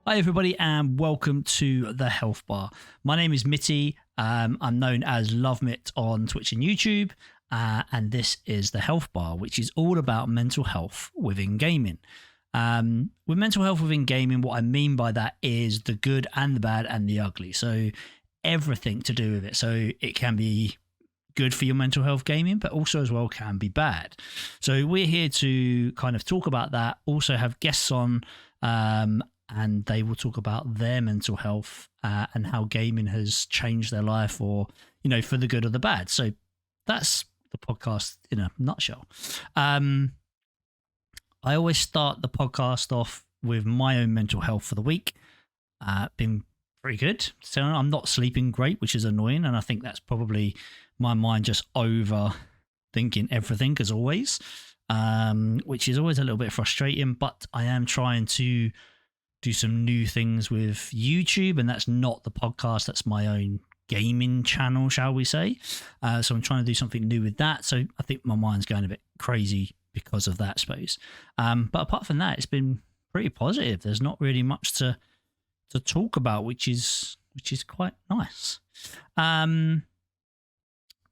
Hi, everybody, and welcome to the Health Bar. My name is Mitty. I'm known as LoveMitt on Twitch and YouTube, and this is the Health Bar, which is all about mental health within gaming. With mental health within gaming, what I mean by that is the good and the bad and the ugly. So everything to do with it. So it can be good for your mental health gaming, but also as well can be bad. So we're here to kind of talk about that. Also have guests on, and they will talk about their mental health and how gaming has changed their life, or for the good or the bad. So that's the podcast in a nutshell. I always start the podcast off with my own mental health for the week. Been pretty good. So I'm not sleeping great, which is annoying, and I think that's probably my mind just overthinking everything as always, which is always a little bit frustrating. But I am trying to do some new things with YouTube, and that's not the podcast, that's my own gaming channel, shall we say. So I'm trying to do something new with that. So I think my mind's going a bit crazy because of that, I suppose. But apart from that, it's been pretty positive. There's not really much to talk about, which is quite nice. We're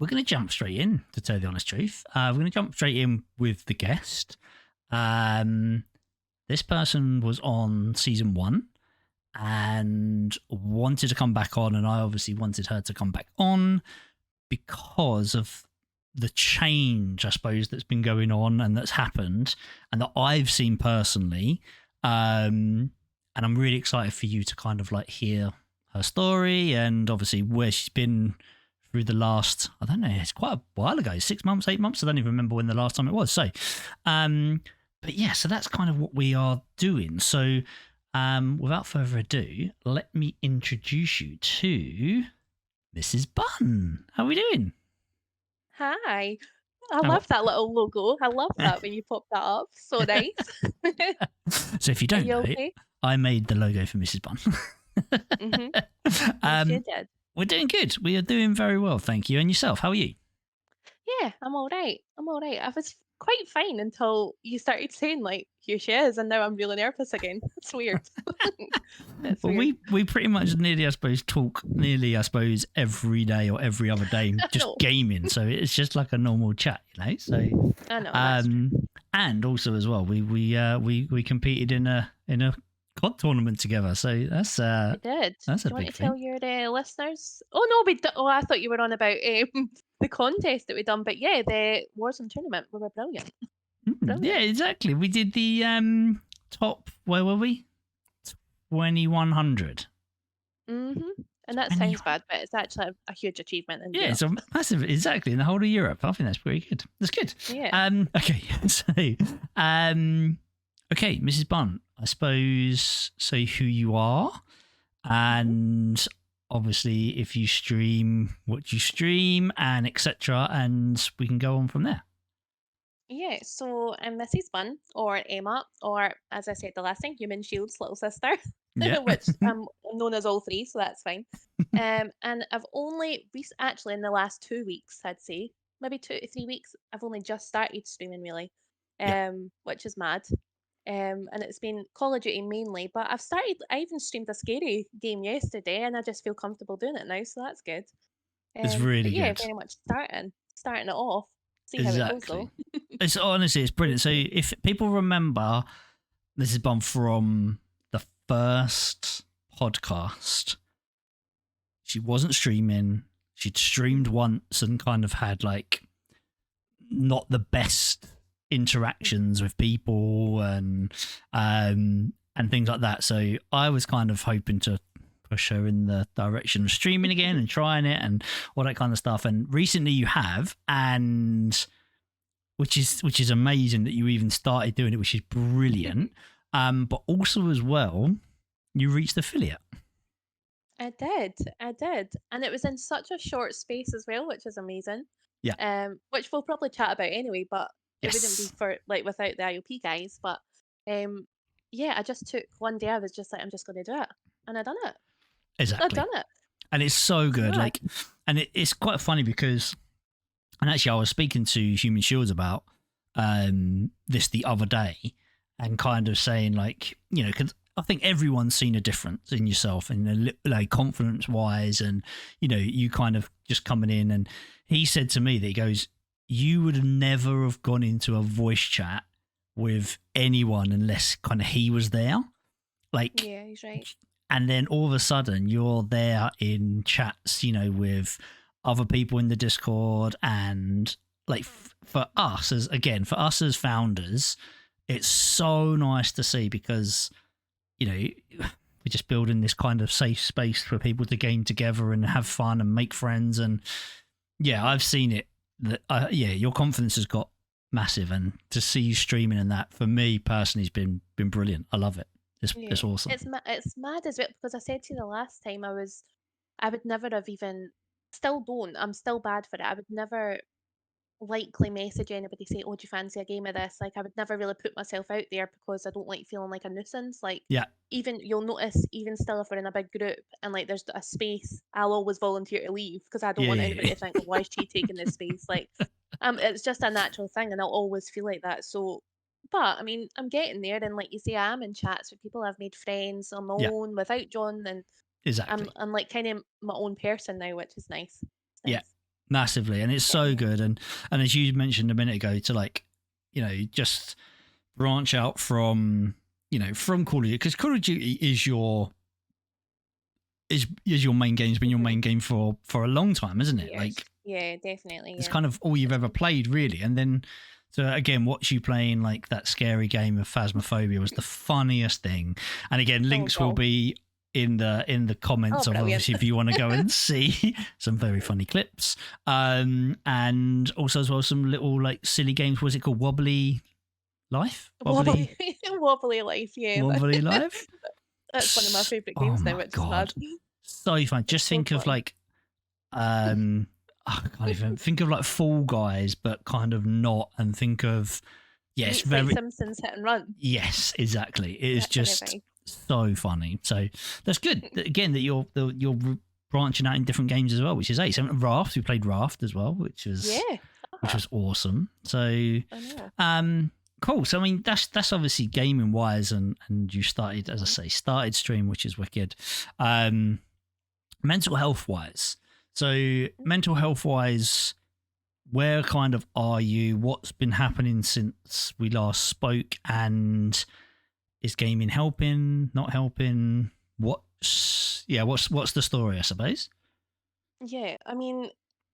going to jump straight in, to tell you the honest truth. We're going to jump straight in with the guest. This person was on season 1 and wanted to come back on, and I obviously wanted her to come back on because of the change, I suppose, that's been going on and that's happened and that I've seen personally. And I'm really excited for you to kind of like hear her story and obviously where she's been through the last, I don't know, it's quite a while ago, 6 months, 8 months. I don't even remember when the last time it was. So, but yeah, so that's kind of what we are doing. So without further ado, let me introduce you to Mrs. Bunn. How are we doing? Hi. I love that little logo. I love that when you pop that up. So nice. So if you don't Are you know okay? it, I made the logo for Mrs. Bunn. Yes, you did. We're doing good. We are doing very well, thank you. And yourself, how are you? Yeah, I'm all right. I'm all right. I was quite fine until you started saying like, here she is, and now I'm really nervous again. It's weird. It's Well, weird. we pretty much nearly, I suppose, talk nearly, I suppose, every day or every other day, I just know. gaming. So it's just like a normal chat, So, I know, that's true. and also as well, we competed in a COD tournament together. So that's We did. that's Do a you want big to tell thing. your listeners? Oh no, oh, I thought you were on about the contest that we done, but yeah, the Warzone tournament. We were brilliant. Yeah, Brilliant. exactly. We did the top. Where were we? 2100. And that 20. sounds bad, but it's actually a huge achievement in Yeah, Europe. it's a massive, exactly, in the whole of Europe. I think that's pretty good. That's good. Yeah. Okay, so, okay, Mrs. Bunn, I suppose say who you are, and obviously if you stream, what you stream, and etc., and we can go on from there. Yeah, so I'm Mrs. Bunn, or Emma, or as I said the last time, Human Shield's little sister, Yeah. which I'm known as all three, so that's fine. And I've only actually in the last 2 weeks, I'd say, maybe 2 to 3 weeks, I've only just started streaming really, Yeah. which is mad. And it's been Call of Duty mainly, but I even streamed a scary game yesterday, and I just feel comfortable doing it now, so that's good. It's But really yeah, good. very much starting it off. See how it goes Exactly. though. It's honestly, it's brilliant. So if people remember, this is Bunn from the first podcast. She wasn't streaming. She'd streamed once and kind of had like not the best interactions with people and things like that. So I was kind of hoping to push her in the direction of streaming again and trying it and all that kind of stuff. And recently you have, and which is amazing that you even started doing it, which is brilliant. But also as well, you reached affiliate. I did, and it was in such a short space as well, which is amazing. Yeah. Which we'll probably chat about anyway, but it wouldn't be Yes. for like without the IOP guys. But um, yeah, I just took one day. I was just like, I'm just going to do it, and I done it. I've Exactly. done it. And it's so It's good. mad. Like, and it's quite funny because, and actually, I was speaking to Human Shields about this the other day, and kind of saying like, I think everyone's seen a difference in yourself and like confidence wise, and you kind of just coming in. And he said to me that he goes, you would never have gone into a voice chat with anyone unless kind of he was there, like. Yeah, he's right. And then all of a sudden you're there in chats, with other people in the Discord. And like for us as founders, it's so nice to see, because, we're just building this kind of safe space for people to game together and have fun and make friends. And yeah, I've seen it. Your confidence has got massive, and to see you streaming and that, for me personally, has been brilliant. I love it. It's awesome. It's mad as well, because I said to you the last time I would never have even, still don't, I'm still bad for it. I would never likely message anybody say, "Oh, do you fancy a game of this?" Like, I would never really put myself out there because I don't like feeling like a nuisance. Like, Yeah. even you'll notice, even still, if we're in a big group and like there's a space, I'll always volunteer to leave because I don't want anybody to think, "Why is she taking this space?" Like, it's just a natural thing, and I'll always feel like that. So, but I mean, I'm getting there, and like you say, I am in chats with people. I've made friends on my own without John, and Exactly. I'm like kind of my own person now, which is nice. It's nice. Yeah, massively. And it's so good. And as you mentioned a minute ago, to like, just branch out from, from Call of Duty, because Call of Duty is your main game. It's been your main game for a long time, isn't it? Years. Like, yeah, definitely. It's kind of all you've ever played, really. And then to again watch you playing like that scary game of Phasmophobia was the funniest thing. And again, links will be in the comments of obviously if you want to go and see some very funny clips. And also as well some little like silly games. What was it called? Wobbly Life? Wobbly Life, yeah. Wobbly Life? That's one of my favourite games now, which is mad. So fun. Just think of like I can't even think of like Fall Guys, but kind of not, and think of it's very like Simpsons Hit and Run. Yes, exactly. It is just so funny. So that's good. Again, that you're branching out in different games as well, which is ace. And Raft, we played Raft as well, which was awesome. So cool. So I mean, that's obviously gaming wise, and you started, as I say, stream, which is wicked. Mental health wise. So mental health wise, where kind of are you? What's been happening since we last spoke? And is gaming helping, not helping? What's the story, I suppose? Yeah, I mean,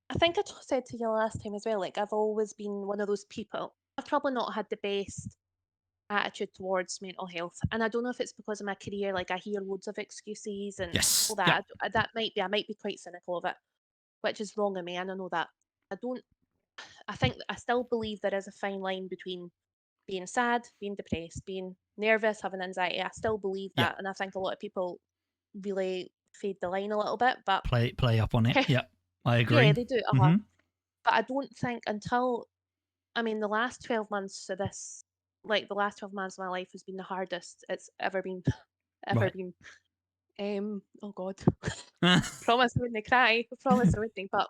I think I said to you last time as well, like I've always been one of those people. I've probably not had the best attitude towards mental health, and I don't know if it's because of my career. Like I hear loads of excuses and all that. Yeah. That I might be quite cynical of it, which is wrong of me, and I know that. I think I still believe there is a fine line between being sad, being depressed, being nervous, having anxiety. I still believe that, and I think a lot of people really fade the line a little bit. But play up on it. Yeah, I agree. Yeah, they do. But I don't think until, I mean, the last 12 months of this, like the last 12 months of my life has been the hardest it's ever been. Been. Oh God. Promise I wouldn't cry. Promise I wouldn't. But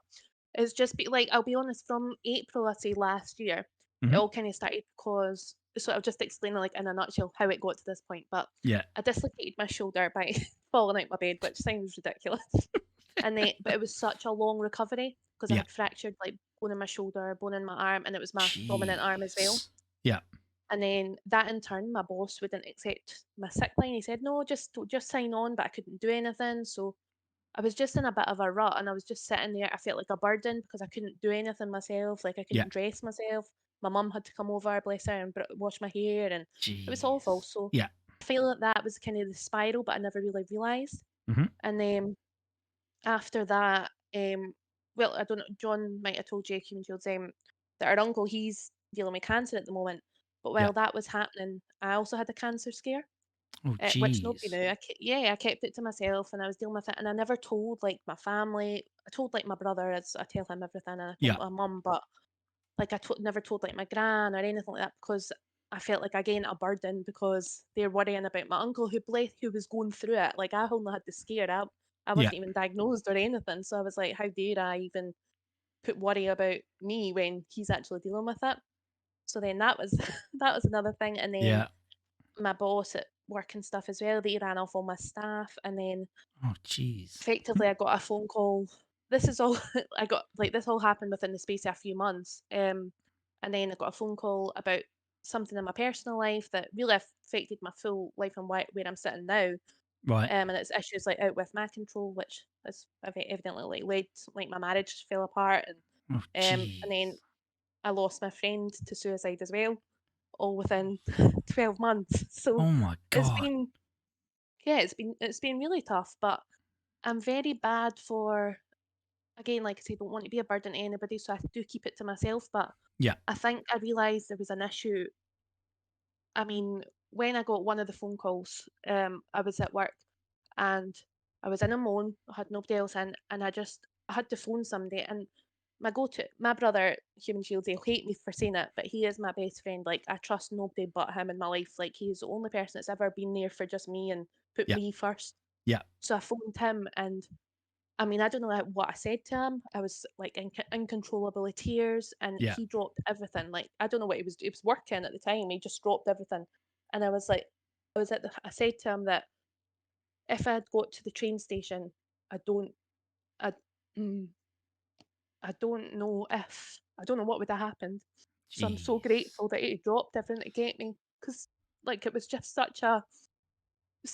it's just like, I'll be honest, from April, I'd say last year, it all kind of started because, so I'll just explain like in a nutshell how it got to this point. But I dislocated my shoulder by falling out my bed, which sounds ridiculous. But it was such a long recovery because I had fractured like bone in my shoulder, bone in my arm, and it was my dominant arm as well. Yeah. And then that in turn, my boss wouldn't accept my sick line. He said, "No, just sign on," but I couldn't do anything. So I was just in a bit of a rut, and I was just sitting there. I felt like a burden because I couldn't do anything myself. Like I couldn't dress myself. My mum had to come over, bless her, and wash my hair, and it was awful. So I feel like that was kind of the spiral, but I never really realised. And then after that, well, I don't know, John might have told you, Human Shields, that our uncle, he's dealing with cancer at the moment. But while that was happening, I also had a cancer scare, which nobody knew. I kept it to myself, and I was dealing with it, and I never told like my family. I told like my brother, as I tell him everything, and I told my mum, but like I never told like my gran or anything like that because I felt like again a burden because they're worrying about my uncle who was going through it. Like I only had the scare. I wasn't even diagnosed or anything, so I was like, how dare I even put worry about me when he's actually dealing with it? So then that was that was another thing, and then my boss at work and stuff as well, they ran off all my staff, and then Oh, jeez. effectively I got a phone call. This is all I got, like, this all happened within the space of a few months. And then I got a phone call about something in my personal life that really affected my full life and where I'm sitting now. Right. And it's issues like out with my control, which has evidently like led, like, my marriage fell apart, Oh, and then jeez. I lost my friend to suicide as well, all within 12 months. So Oh my it's God. been, yeah, it's been really tough, but I'm very bad for, again, like I say, don't want to be a burden to anybody, so I do keep it to myself. But Yeah. I think I realised there was an issue. I mean, when I got one of the phone calls, I was at work and I was in a moan, I had nobody else in, and I had to phone somebody. And my brother, Human Shield, he'll hate me for saying it, but he is my best friend. Like, I trust nobody but him in my life. Like, he's the only person that's ever been there for just me and put Yeah. me first. Yeah. So I phoned him, and I mean, I don't know what I said to him. I was like in uncontrollable with tears, and Yeah. he dropped everything. Like, I don't know what he was. He was working at the time. He just dropped everything, and I was like, I said to him that if I had got to the train station, I don't, I, mm, I don't know if, I don't know what would have happened. So I'm so Jeez. grateful that he dropped everything to get me, because like it was just such a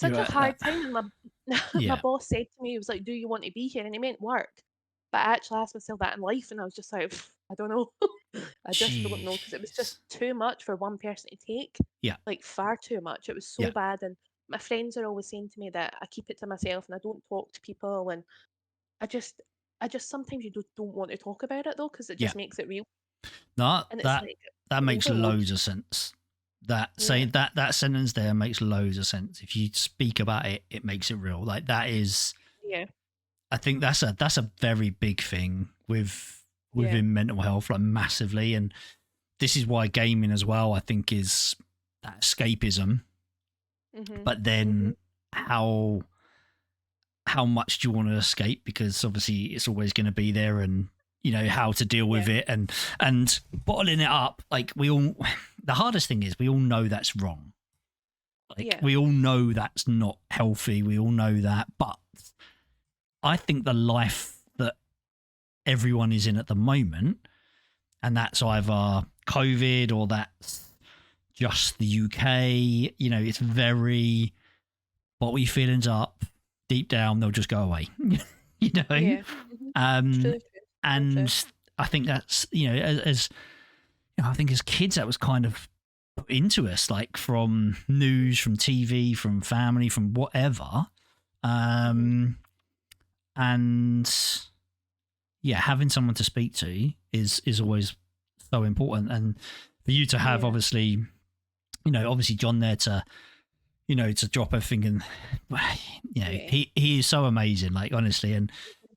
You're hard time. And my my yeah. boss said to me, he was like, "Do you want to be here?" And he meant work. But I actually asked myself that in life, and I was just like, I don't know. I just don't know, because it was just Jeez. too much for one person to take, Yeah. like far too much. It was so Yeah. bad, and my friends are always saying to me that I keep it to myself and I don't talk to people, and I just, I just sometimes you don't want to talk about it though, because it Yeah. just makes it real, No, and it's that like that makes overload. loads of sense. That say Yeah, that sentence there makes loads of sense. If you speak about it, it makes it real. Like that is, yeah, I think that's a very big thing yeah. within mental health, like massively. And this is why gaming as well, I think, is that escapism. Mhm. But then Mhm. how how much do you want to escape? Because obviously it's always going to be there, and you know how to deal Yeah, with it, and bottling it up. Like we all, the hardest thing is we all know that's wrong. Like yeah, we all know that's not healthy. We all know that, but I think the life that everyone is in at the moment, and that's either COVID or that's just the UK. You know, it's very bottle your feelings up deep down; they'll just go away. You know, yeah. Mhm. It's um, really true. So true. and I think that's as you know, I think as kids that was kind of put into us, like from news, from TV, from family, from whatever, Mhm. um, and yeah, having someone to speak to is always so important, and for you to have Yeah, obviously, you know, obviously John there to to drop everything, and you know yeah. he is so amazing, like honestly, and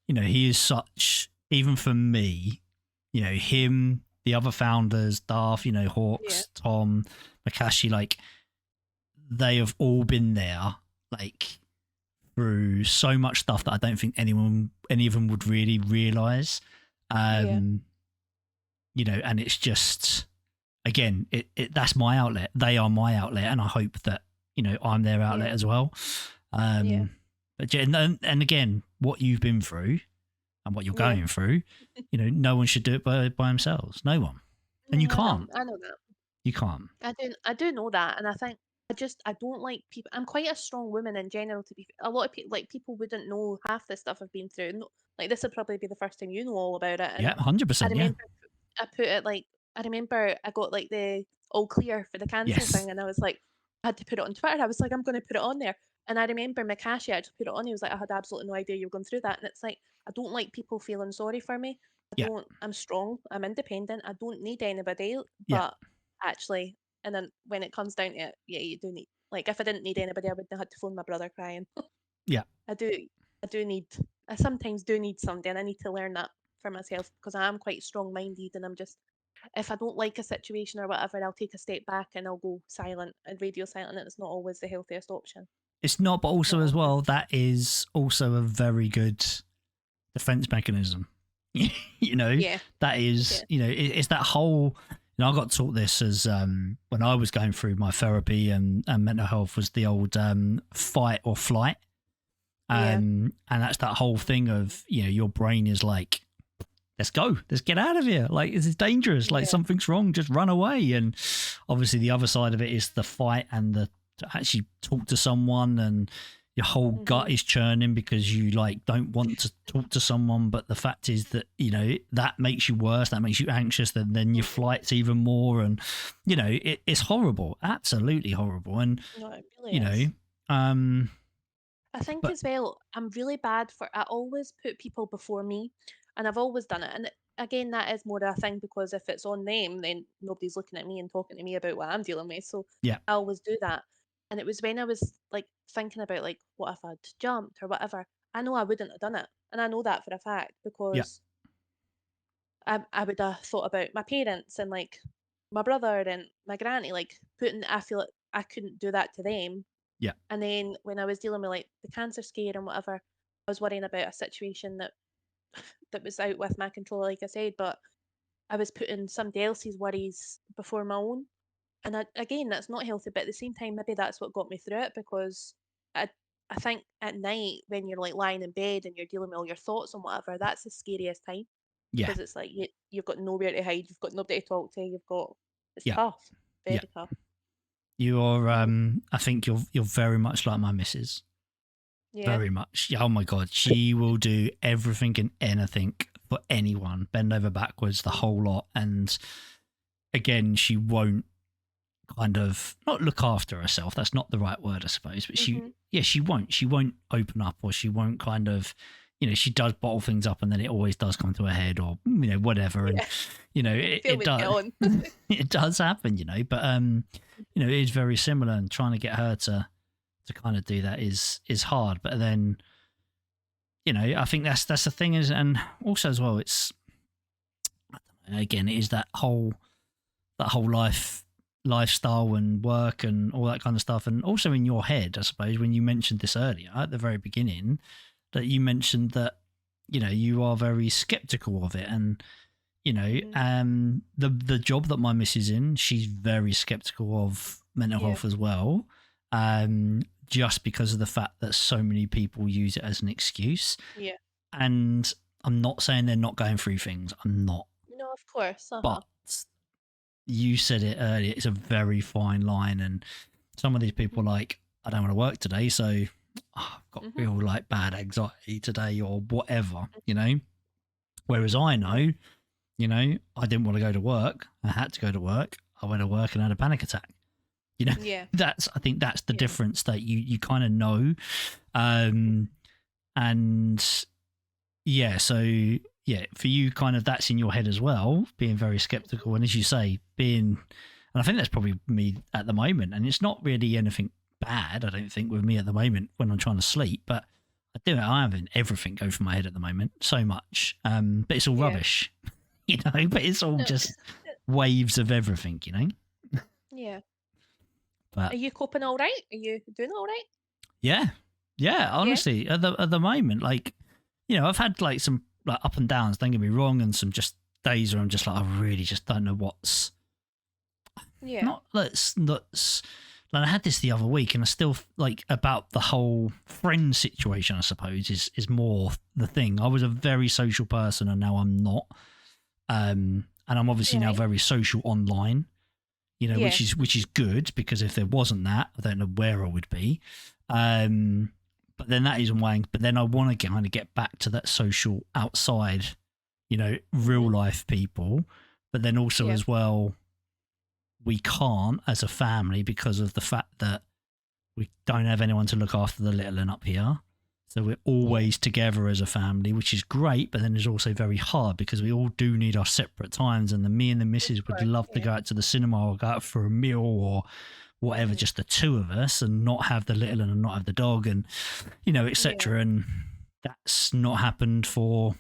you know he is such, even for me, you know him, the other founders, Darth, you know Yeah, Hawks, Tom, Makashi, like they have all been there, like through so much stuff that I don't think any of them would really realize. yeah, Um, you know, and it's just again, that's my outlet. They are my outlet, and I hope that you know I'm their outlet yeah, as well. yeah. But yeah, and again, what you've been through and what you're Yeah. going through, you know, no one should do it by themselves. No one, and you No, can't. I know that. You can't. I do know that, and I think I don't like people. I'm quite a strong woman in general. To be a lot of people, like, people wouldn't know half the stuff I've been through. No, like, this would probably be the first time you know all about it. And Yeah, I 100%. Yeah. remember I put it like I remember I got like the all clear for the cancel Yes. thing, and I was like, I had to put it on Twitter. I was like, I'm going to put it on there. And I remember Makashi actually put it on. He was like, I had absolutely no idea you were going through that. And it's like, I don't like people feeling sorry for me. Yeah. I'm strong. I'm independent. I don't need anybody. Yeah. But actually, and then when it comes down to it, yeah, you do need. Like, if I didn't need anybody, I wouldn't have had to phone my brother crying. Yeah. I do. I do need. I sometimes do need somebody, and I need to learn that for myself, because I am quite strong-minded, and I'm just, if I don't like a situation or whatever, I'll take a step back and I'll go silent and radio silent, and it's not always the healthiest option. It's not, but also Not as always. well, that is also a very good defense mechanism. You know, Yeah, that yeah, is, you know, it's that whole, I got taught this as when I was going through my therapy and mental health was the old fight or flight. Yeah. And that's that whole thing of, your brain is like, let's go, let's get out of here. Like, this is dangerous. Like, Yeah. something's wrong, just run away. And obviously the other side of it is the fight and to actually talk to someone, and your whole gut is churning because you like don't want to talk to someone. But the fact is that, that makes you worse. That makes you anxious. Then your flight's even more. And, it's horrible. Absolutely horrible. And, No, it really is. I think but as well, I'm really bad for. I always put people before me, and I've always done it. And again, that is more a thing because if it's on them, then nobody's looking at me and talking to me about what I'm dealing with. So yeah, I always do that. And it was when I was like thinking about like what if I'd jumped or whatever. I know I wouldn't have done it, and I know that for a fact yeah, because I would have thought about my parents and like my brother and my granny, like putting. I feel like I couldn't do that to them, yeah, and then when I was dealing with like the cancer scare and whatever, I was worrying about a situation that was out with my control, like I said, but I was putting somebody else's worries before my own. And again, that's not healthy, but at the same time, maybe that's what got me through it because I I think at night when you're like lying in bed and you're dealing with all your thoughts and whatever, that's the scariest time yeah, because it's like you've got nowhere to hide, you've got nobody to talk to, it's yeah, tough, yeah. very tough. You're, Mm. I think you're very much like my missus. Yeah. Very much. Yeah, oh my God. She will do everything and anything for anyone, bend over backwards, the whole lot. And again, she won't kind of not look after herself. That's not the right word, I suppose. But Mhm. she won't. She won't open up, or she won't kind of, she does bottle things up and then it always does come to a head, or, whatever. And, Yeah. it Feel it does, on. it does happen, but, it is very similar, and trying to get her to kind of do that is hard. But then, I think that's the thing is, and also as well, it's, I don't know, again, it is that whole lifestyle and work and all that kind of stuff. And also in your head, I suppose, when you mentioned this earlier at the very beginning, that you mentioned that, you are very skeptical of it. And, Mhm. the job that my miss is in, she's very skeptical of mental Yeah. health as well. Just because of the fact that so many people use it as an excuse. Yeah. And I'm not saying they're not going through things. I'm not. No, of course. Uh-huh. But you said it earlier, it's a very fine line. And some of these people are like, I don't want to work today, so I've got Mhm. real like bad anxiety today or whatever, Whereas I know, I didn't want to go to work. I had to go to work. I went to work and had a panic attack. Yeah. I think that's the Yeah. difference that you kind of know. And yeah, so yeah, for you, kind of that's in your head as well, being very skeptical. And as you say, and I think that's probably me at the moment. And it's not really anything bad, I don't think, with me at the moment when I'm trying to sleep, but I'm having everything go through my head at the moment so much. But it's all Yeah. rubbish, but it's all No, just waves of everything, yeah. Are but you coping all right? Are you doing all right? yeah, yeah, Yeah. honestly, at the moment, like, I've had like some like up and downs, don't get me wrong, and some just days where I'm just like, I really just don't know what's Yeah. not that's like, I had this the other week, and I still like about the whole friend situation, I suppose, is more the thing. I was a very social person and now I'm not. And I'm obviously now Right. very social online, Yeah. which is good, because if there wasn't that, I don't know where I would be. But then that is why. But then I want to kind of get back to that social outside, real Mhm. life people. But then also Yeah. as well, we can't as a family because of the fact that we don't have anyone to look after the little and up here. So we're Yeah. always together as a family, which is great, but then it's also very hard because we all do need our separate times. And me and the Of missus would course. love to Yeah. go out to the cinema or go out for a meal or whatever, Mhm. just the two of us, and not have the little and not have the dog, and Yeah. etc. And that's not happened for,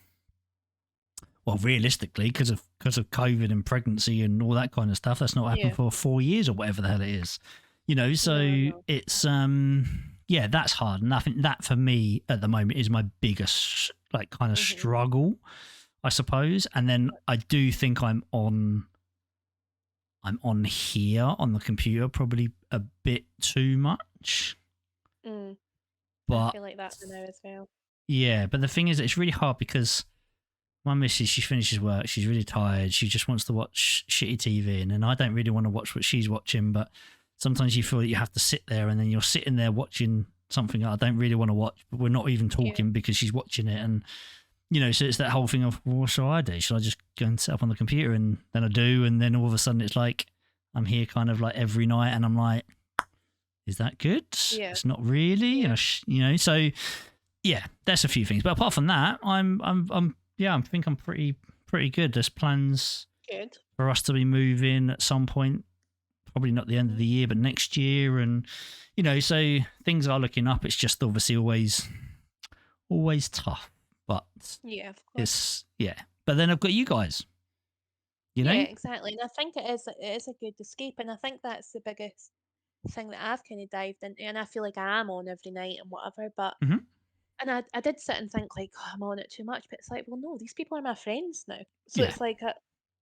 well, realistically, because of COVID and pregnancy and all that kind of stuff. That's not happened Yeah. for 4 years or whatever the hell it is. No, So no. it's yeah, that's hard. And I think that for me at the moment is my biggest like kind of Mhm. struggle, I suppose. And then I do think I'm on I'm on here on the computer probably a bit too much. I But feel like that now as well. yeah, but the thing is, it's really hard because my missus, she finishes work, she's really tired, she just wants to watch shitty TV, and then I don't really want to watch what she's watching, but sometimes you feel that you have to sit there, and then you're sitting there watching something that I don't really want to watch, but we're not even talking because she's watching it, and so it's that whole thing of, well, what shall I do? Should I just go and set up on the computer? And then I do, and then all of a sudden it's like I'm here kind of like every night, and I'm like, is that good? Yeah. It's not really, so yeah, that's a few things. But apart from that, I think I'm pretty good. There's plans Good. for us to be moving at some point, probably not the end of the year, but next year, and so things are looking up. It's just obviously always tough, but Yeah, of course. But then I've got you guys, Yeah, exactly. And I think it is a good escape, and I think that's the biggest thing that I've kind of dived into, and I feel like I am on every night and whatever, but Mhm. and I did sit and think like, oh, I'm on it too much, but it's like, well, no, these people are my friends now. So Yeah, it's like,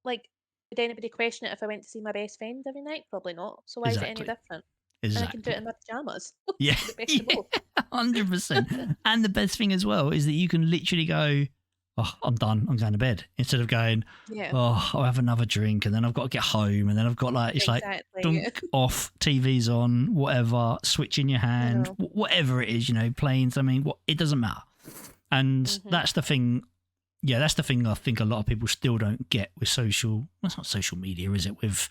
would anybody question it if I went to see my best friend every night? Probably not. So why is it any exactly, different? And I can do it exactly. in my pajamas. Yeah, The best of both. 100%. And the best thing as well is that you can literally go, oh, I'm done. I'm going to bed. Instead of going, Yeah, oh, I'll have another drink, and then I've got to get home, and then I've got it's like exactly. dunk off, TV's on, whatever, switch in your I hand, know. whatever it is, playing something. It doesn't matter. And Hmm. that's the thing. Yeah, that's the thing. I think a lot of people still don't get with social. Well, it's not social media, is it? With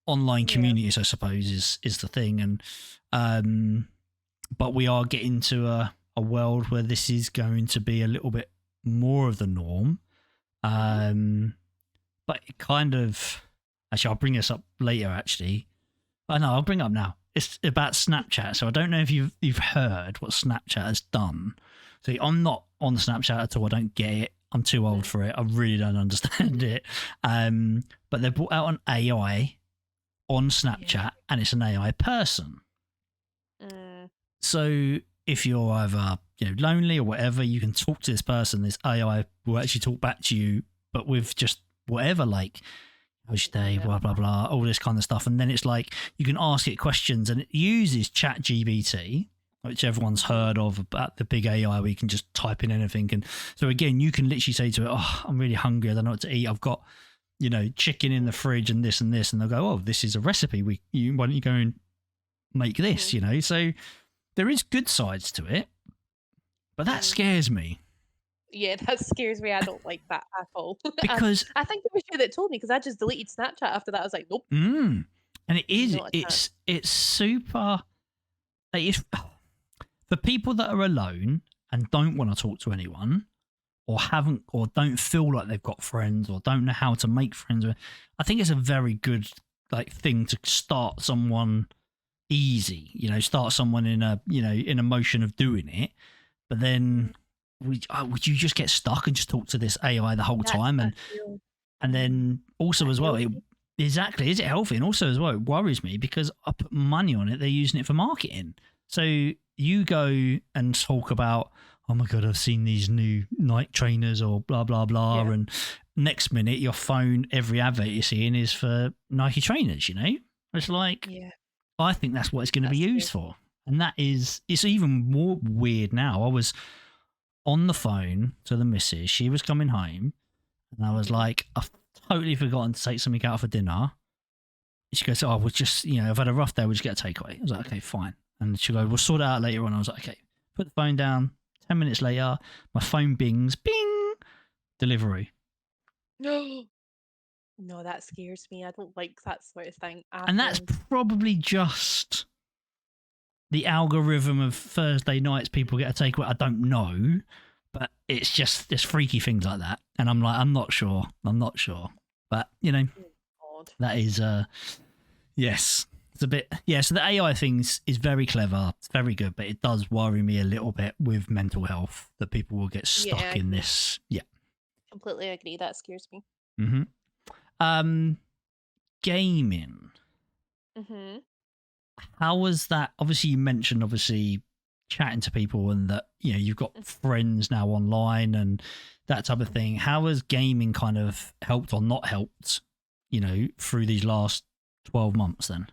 online Yeah. communities, I suppose is the thing. And but we are getting to a world where this is going to be a little bit more of the norm. But it kind of, actually, I'll bring this up later. Actually, no, I'll bring it up now. It's about Snapchat. So I don't know if you've heard what Snapchat has done. So I'm not on Snapchat at all. I don't get it. I'm too old for it. I really don't understand it. But they brought out an AI on Snapchat, and it's an AI person. Mm, So if you're either lonely or whatever, you can talk to this person. This AI will actually talk back to you, but with just whatever, like how's your day, blah blah blah, all this kind of stuff. And then it's like you can ask it questions, and it uses ChatGPT, which everyone's heard of, about the big AI where you can just type in anything. And so again, you can literally say to it, "Oh, I'm really hungry. I don't know what to eat. I've got chicken in the fridge and this," and they'll go, "Oh, this is a recipe. Why don't you go and make this?" So there is good sides to it, but that scares me yeah, that scares me. I don't like that at all. because I think it was you that told me because I just deleted Snapchat after that. I was like, nope, and it is not a chance. it's super, like, if for people that are alone and don't want to talk to anyone, or haven't, or don't feel like they've got friends, or don't know how to make friends, I think it's a very good thing to start someone easy. Start someone in a motion of doing it, but then would you just get stuck and just talk to this AI the whole That's time? what And I feel. then also as well, Healthy? exactly, is it healthy? And also as well, it worries me because I put money on it. They're using it for marketing. So you go and talk about, oh my God, I've seen these new Nike trainers or blah, blah, blah. Yeah. And next minute, your phone, every advert you're seeing is for Nike trainers, It's like, Yeah. I think that's what it's going to be That's used for. And it's even more weird now. I was on the phone to the missus. She was coming home, and I was like, I've totally forgotten to take something out for dinner. She goes, oh, we'll just, I've had a rough day. We'll just get a takeaway. I was like, okay, fine. And she goes, we'll sort it out later on. I was like, okay. Put the phone down. 10 minutes later, my phone bings. Bing! Delivery. No. No, that scares me. I don't like that sort of thing at And that's all. probably just the algorithm of Thursday nights people get a takeaway. I don't know. But it's just, there's freaky things like that. And I'm like, I'm not sure. But, God. that is, yes. It's a bit, yeah. So the AI things is very clever. It's very good, but it does worry me a little bit with mental health that people will get stuck Yeah, in this. Yeah. completely agree. That scares me. Gaming. Mm-hmm. How was that? Obviously, you mentioned chatting to people, and that you've got friends now online and that type of thing. How has gaming kind of helped or not helped? Through these last 12 months then.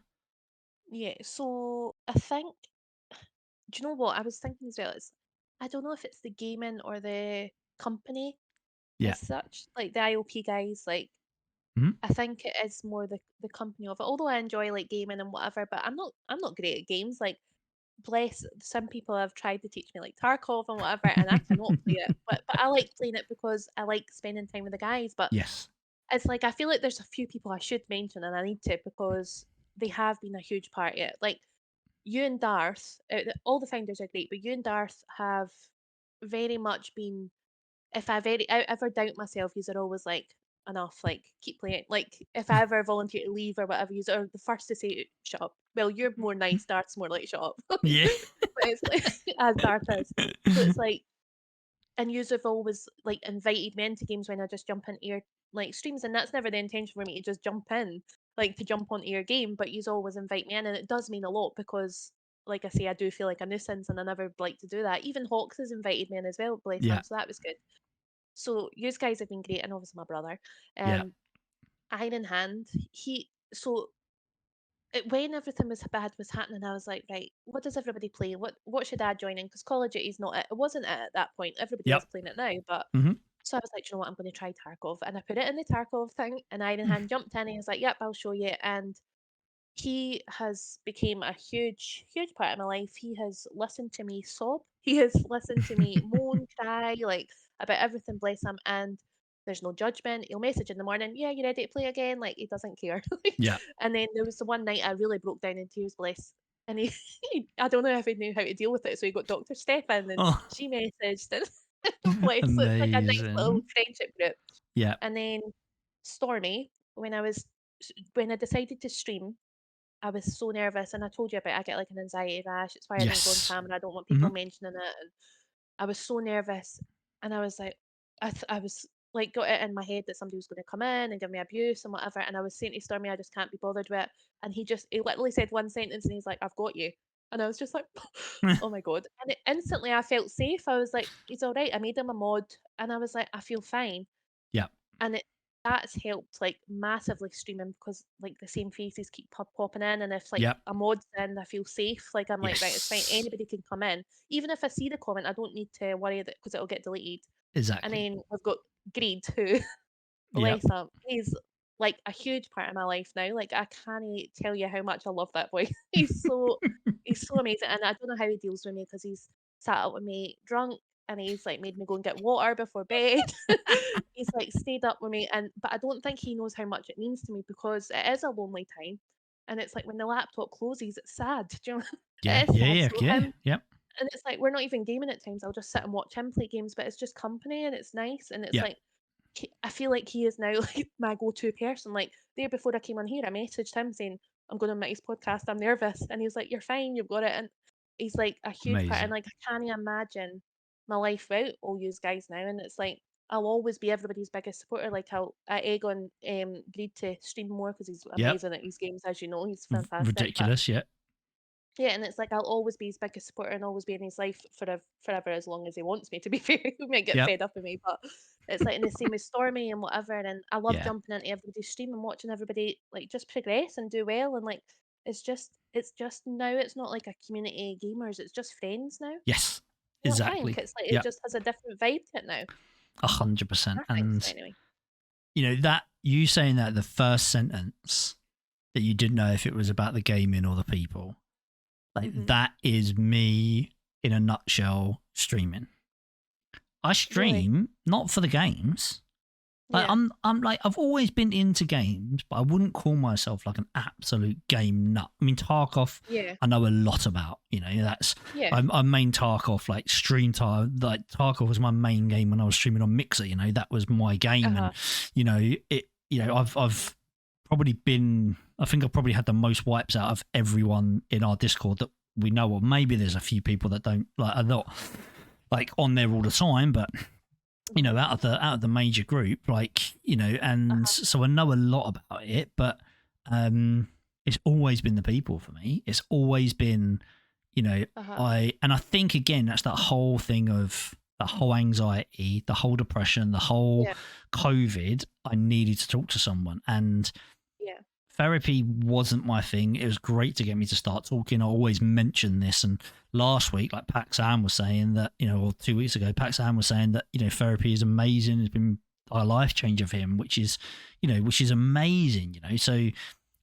Yeah, so I think, do you know what? I was thinking as well, I don't know if it's the gaming or the company Yeah. as such, like the IOP guys, like Mhm. I think it is more the company of it. Although I enjoy like gaming and whatever, but I'm not great at games. Like bless some people have tried to teach me like Tarkov and whatever, and I cannot play it. But I like playing it because I like spending time with the guys. But Yes. it's like I feel like there's a few people I should mention and I need to because they have been a huge part of it. Like you and Darth, all the founders are great, but you and Darth have very much been. If I ever doubt myself, you're always like, enough, like keep playing. Like if I ever volunteer to leave or whatever, you are the first to say shut up. Well, you're more nice, Darth's more like shut up. But Yeah. it's like as Darth is. So it's like and yous have always like invited me into games when I just jump into your like streams, and that's never the intention for me to just jump in, like to jump onto your game. But yous always invite me in, and it does mean a lot because, like I say, I do feel like a nuisance, and I never like to do that. Even Hawks has invited me in as well, bless Yeah. him, so that was good. So yous guys have been great, and obviously my brother, Yeah. um, iron in hand. When everything was bad was happening, I was like, right, what does everybody play? What should I join in? Because Call of Duty's not it. It wasn't it at that point. Everybody Yep. else playing it now, but Hmm. so I was like, "Do you know what? I'm going to try Tarkov," and I put it in the Tarkov thing, and Iron Hand jumped in, and he was like, "Yep, I'll show you." And he has became a huge, huge part of my life. He has listened to me sob. He has listened to me moan, cry, like about everything. Bless him. And there's no judgment. He'll message in the morning, "Yeah, you ready to play again?" Like he doesn't care. Yeah. And then there was the one night I really broke down in tears. Bless. And I don't know if he knew how to deal with it, so he got Dr. Steph in, and Oh, she messaged, and bless. So it's like a nice little amazing. friendship group. Yeah. And then Stormy, when I decided to stream, I was so nervous, and I told you about I get like an anxiety rash. It's why I don't go on Yes. camera. I don't want Hmm. people mentioning it. And I was so nervous, and I was like, I was like got it in my head that somebody was going to come in and give me abuse and whatever. And I was saying to Stormy, I just can't be bothered with it. And he literally said one sentence, and he's like, "I've got you." And I was just like, "Oh my god!" And instantly I felt safe. I was like, "He's all right." I made him a mod, and I was like, "I feel fine." Yeah. And that's helped like massively streaming because like the same faces keep popping in, and if like Yeah. a mod's in, I feel safe. Like I'm like, right, it's fine. Yes. Anybody can come in, even if I see the comment, I don't need to worry that because it'll get deleted. And Exactly. then we've got Greed, who Yeah. bless him, he's like a huge part of my life now. Like I can't tell you how much I love that boy. He's so amazing, and I don't know how he deals with me because he's sat up with me drunk, and he's like made me go and get water before bed. He's like stayed up with me, and but I don't think he knows how much it means to me because it is a lonely time, and it's like when the laptop closes, it's sad. Do you know? Yeah. It is Yeah. sad. Yeah. So Yeah. him, Yep. and it's like we're not even gaming at times. I'll just sit and watch him play games, but it's just company, and it's nice, and it's Yeah. like I feel like he is now like my go-to person. Like there before I came on here, I messaged him saying I'm going on his podcast. I'm nervous, and he's like, "You're fine. You've got it." And he's like a huge part. And Amazing. like I can't imagine my life without all you guys now. And it's like I'll always be everybody's biggest supporter. Like I egg on Greed to stream more because he's Yep. amazing at his games, as you know. He's fantastic. But Ridiculous. Yeah. yeah, and it's like I'll always be his biggest supporter and always be in his life forever as long as he wants me. To be fair, he might get Yep. fed up with me, but it's like in the same as Stormy and whatever. And I love Yeah. jumping into everybody's stream and watching everybody like just progress and do well. And like it's just now it's not like a community of gamers. It's just friends now. Yes. You know what I think? Exactly. It's like it Yep. just has a different vibe to it now. 100%. I think so And anyway. that you saying that the first sentence that you didn't know if it was about the gaming or the people, like Mhm. that is me in a nutshell streaming. I Really? stream not for the games. Like Yeah. I'm like I've always been into games, but I wouldn't call myself like an absolute game nut. I mean Tarkov, Yeah. I know a lot about. That's Yeah. I main Tarkov like stream time. Like Tarkov was my main game when I was streaming on Mixer. That was my game, Uh-huh. and it. I've probably been. I think I've probably had the most wipes out of everyone in our Discord that we know of. Maybe there's a few people that don't like are not like on there all the time, but out of the major group, and Uh-huh. so I know a lot about it, but it's always been the people for me. It's always been, Uh-huh. I think again that's that whole thing of the whole anxiety, the whole depression, the whole Yeah. COVID. I needed to talk to someone, and Yeah. therapy wasn't my thing. It was great to get me to start talking. I always mention this. And last week, like Paxan was saying that, or 2 weeks ago, Paxan was saying that, therapy is amazing. It's been a life change of him, which is amazing, So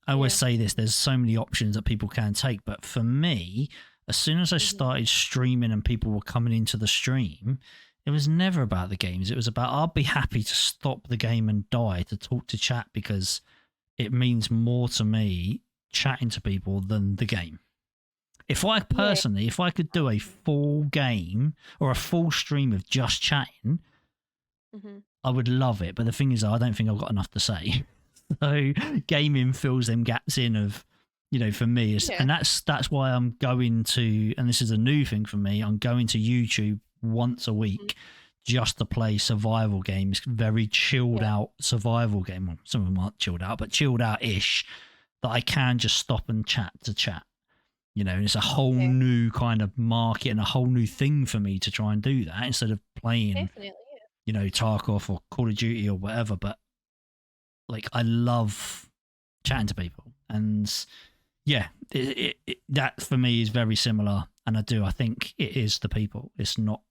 I always say this, there's so many options that people can take. But for me, as soon as I started streaming and people were coming into the stream, it was never about the games. It was about, I'll be happy to stop the game and die to talk to chat, because it means more to me chatting to people than the game. If I personally, if I could do a full game or a full stream of just chatting, I would love it. But the thing is, I don't think I've got enough to say. So gaming fills them gaps in of, for me. And that's why I'm going to, and this is a new thing for me, I'm going to YouTube once a week just to play survival games, very chilled out survival game. Well, some of them aren't chilled out, but chilled out-ish, that I can just stop and chat to chat. And it's a whole new kind of market and a whole new thing for me to try and do that instead of playing, Tarkov or Call of Duty or whatever. But like, I love chatting to people, and that for me is very similar. And I think it is the people. It's not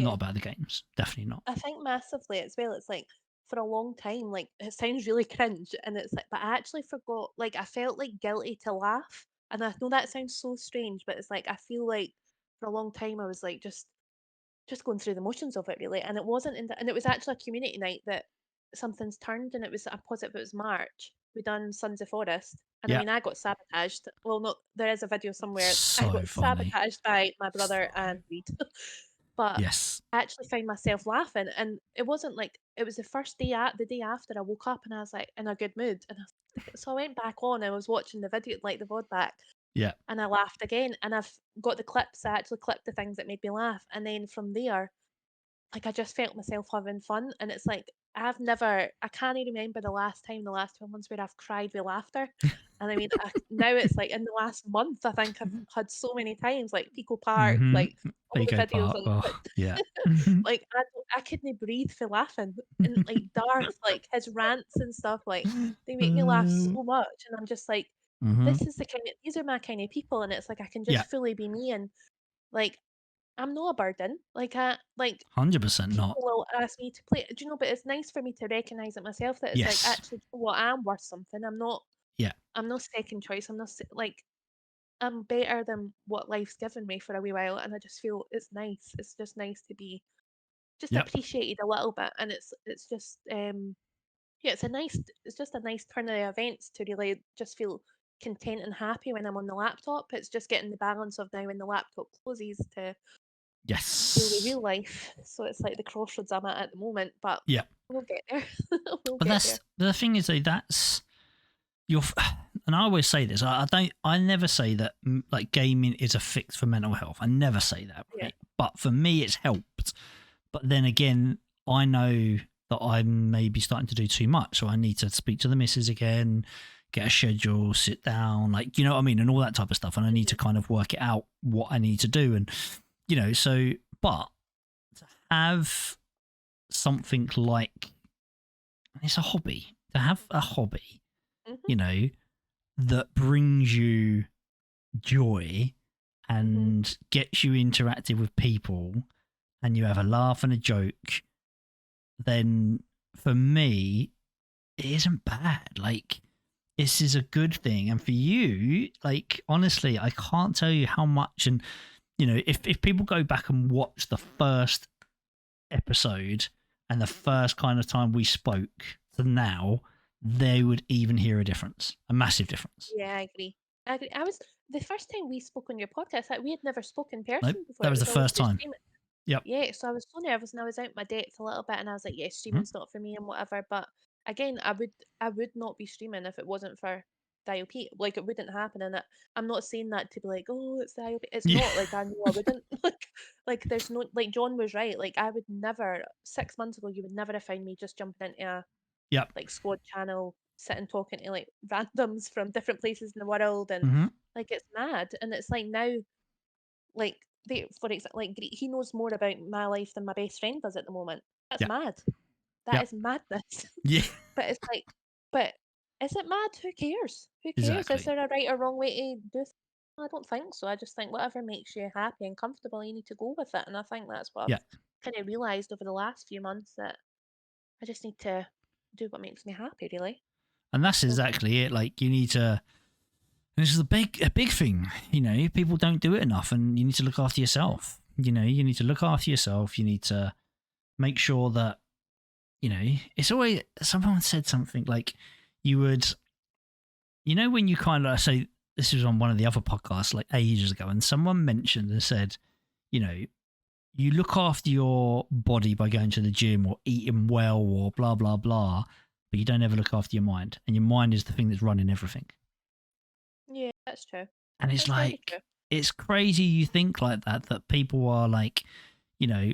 about the games. Definitely not. I think massively as well. It's like, for a long time, like, it sounds really cringe, and it's like, but I actually forgot, like, I felt like guilty to laugh. And I know that sounds so strange, but it's like, I feel like for a long time I was like just going through the motions of it, really. And it wasn't and it was actually a community night that something's turned, and it was, I'm positive it was March. We done Sons of Forest. And I mean, I got sabotaged. Well, not, there is a video somewhere. I got sabotaged by my brother and Reed. But yes, I actually found myself laughing, and it wasn't like, it was the first day, the day after I woke up, and I was like in a good mood, and so I went back on. I was watching the video, like the VOD back, and I laughed again, and I've got the clips. I actually clipped the things that made me laugh, and then from there, like, I just felt myself having fun. And it's like, I can't even remember the last 12 months where I've cried with laughter. And I mean, now it's like in the last month, I think I've had so many times, like Pico Park, like all the videos on like, I couldn't breathe for laughing. And like Darth, like his rants and stuff, like, they make me laugh so much. And I'm just like, these are my kind of people. And it's like, I can just fully be me. And like, I'm not a burden. Like, 100% people not. will ask me to play. Do you know? But it's nice for me to recognize it myself, that it's like, actually, what, I'm worth something. I'm not. I'm not second choice. I'm not like, I'm better than what life's given me for a wee while, and I just feel it's nice. It's just nice to be just appreciated a little bit. And it's just it's just a nice turn of the events to really just feel content and happy when I'm on the laptop. It's just getting the balance of now when the laptop closes to deal with real life. So it's like the crossroads I'm at the moment, but we'll get there. But the thing is, though, that's your, and I always say this. I never say that like gaming is a fix for mental health. I never say that, right? But for me, it's helped. But then again, I know that I'm maybe starting to do too much, so I need to speak to the missus again, get a schedule, sit down, like, you know what I mean, and all that type of stuff. And I need to kind of work it out what I need to do, and so. But to have something like, it's a hobby. To have a hobby, that brings you joy and gets you interactive with people, and you have a laugh and a joke, then for me, it isn't bad. Like, this is a good thing. And for you, like, honestly, I can't tell you how much. And, if people go back and watch the first episode and the first kind of time we spoke to now, they would even hear a difference, a massive difference. Yeah, I agree. I was, the first time we spoke on your podcast, like, we had never spoken in person before. That was the first time. Yep. Yeah, so I was so nervous, and I was out my depth a little bit, and I was like, yeah, streaming's not for me and whatever. But again, I would not be streaming if it wasn't for the IOP. Like, it wouldn't happen. And I'm not saying that to be like, oh, it's the IOP. It's not like, I know I wouldn't. like there's no, like, John was right. Like, I would never, 6 months ago, you would never have found me just jumping into a like squad channel, sitting talking to like randoms from different places in the world. And like, it's mad. And it's like, now, like, for example, like, he knows more about my life than my best friend does at the moment. That's mad. That is madness. Yeah. But it's like, but is it mad? Who cares? Who cares? Is Exactly. there a right or wrong way to do things? I don't think so. I just think whatever makes you happy and comfortable, you need to go with it. And I think that's what Yeah. I've kind of realised over the last few months, that I just need to do what makes me happy, really. And that's So, exactly it. Like you need to, and this is a big thing. You know, people don't do it enough, and you need to look after yourself. You know, you need to look after yourself. You need to make sure that, you know, it's always, someone said something like you would, you know, when you kind of say, this was on one of the other podcasts like ages ago, and someone mentioned and said, you know, you look after your body by going to the gym or eating well or blah blah blah, but you don't ever look after your mind, and your mind is the thing that's running everything. yeah, that's true. And it's That's very like, true. it's crazy you think like that people are like, you know,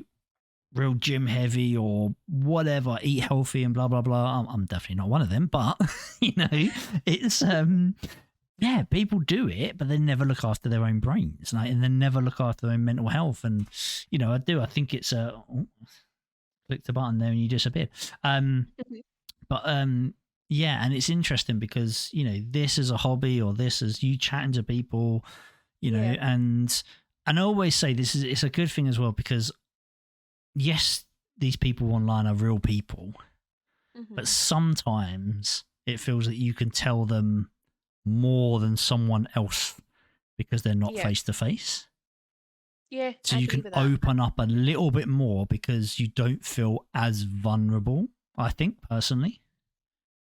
real gym heavy or whatever, eat healthy and blah blah blah. I'm definitely not one of them, but you know, it's yeah, people do it, but they never look after their own brains, like, and they never look after their own mental health. And you know, I think it's a click the button there and you disappear. Mhm. But yeah, and it's interesting because, you know, this is a hobby, or this is you chatting to people, you know, Yeah. and I always say this is, it's a good thing as well, because yes, these people online are real people, but Hmm. sometimes it feels that you can tell them more than someone else because they're not Yeah. face to face. Yeah, So I you agree can with that. open up a little bit more because you don't feel as vulnerable, I think, personally.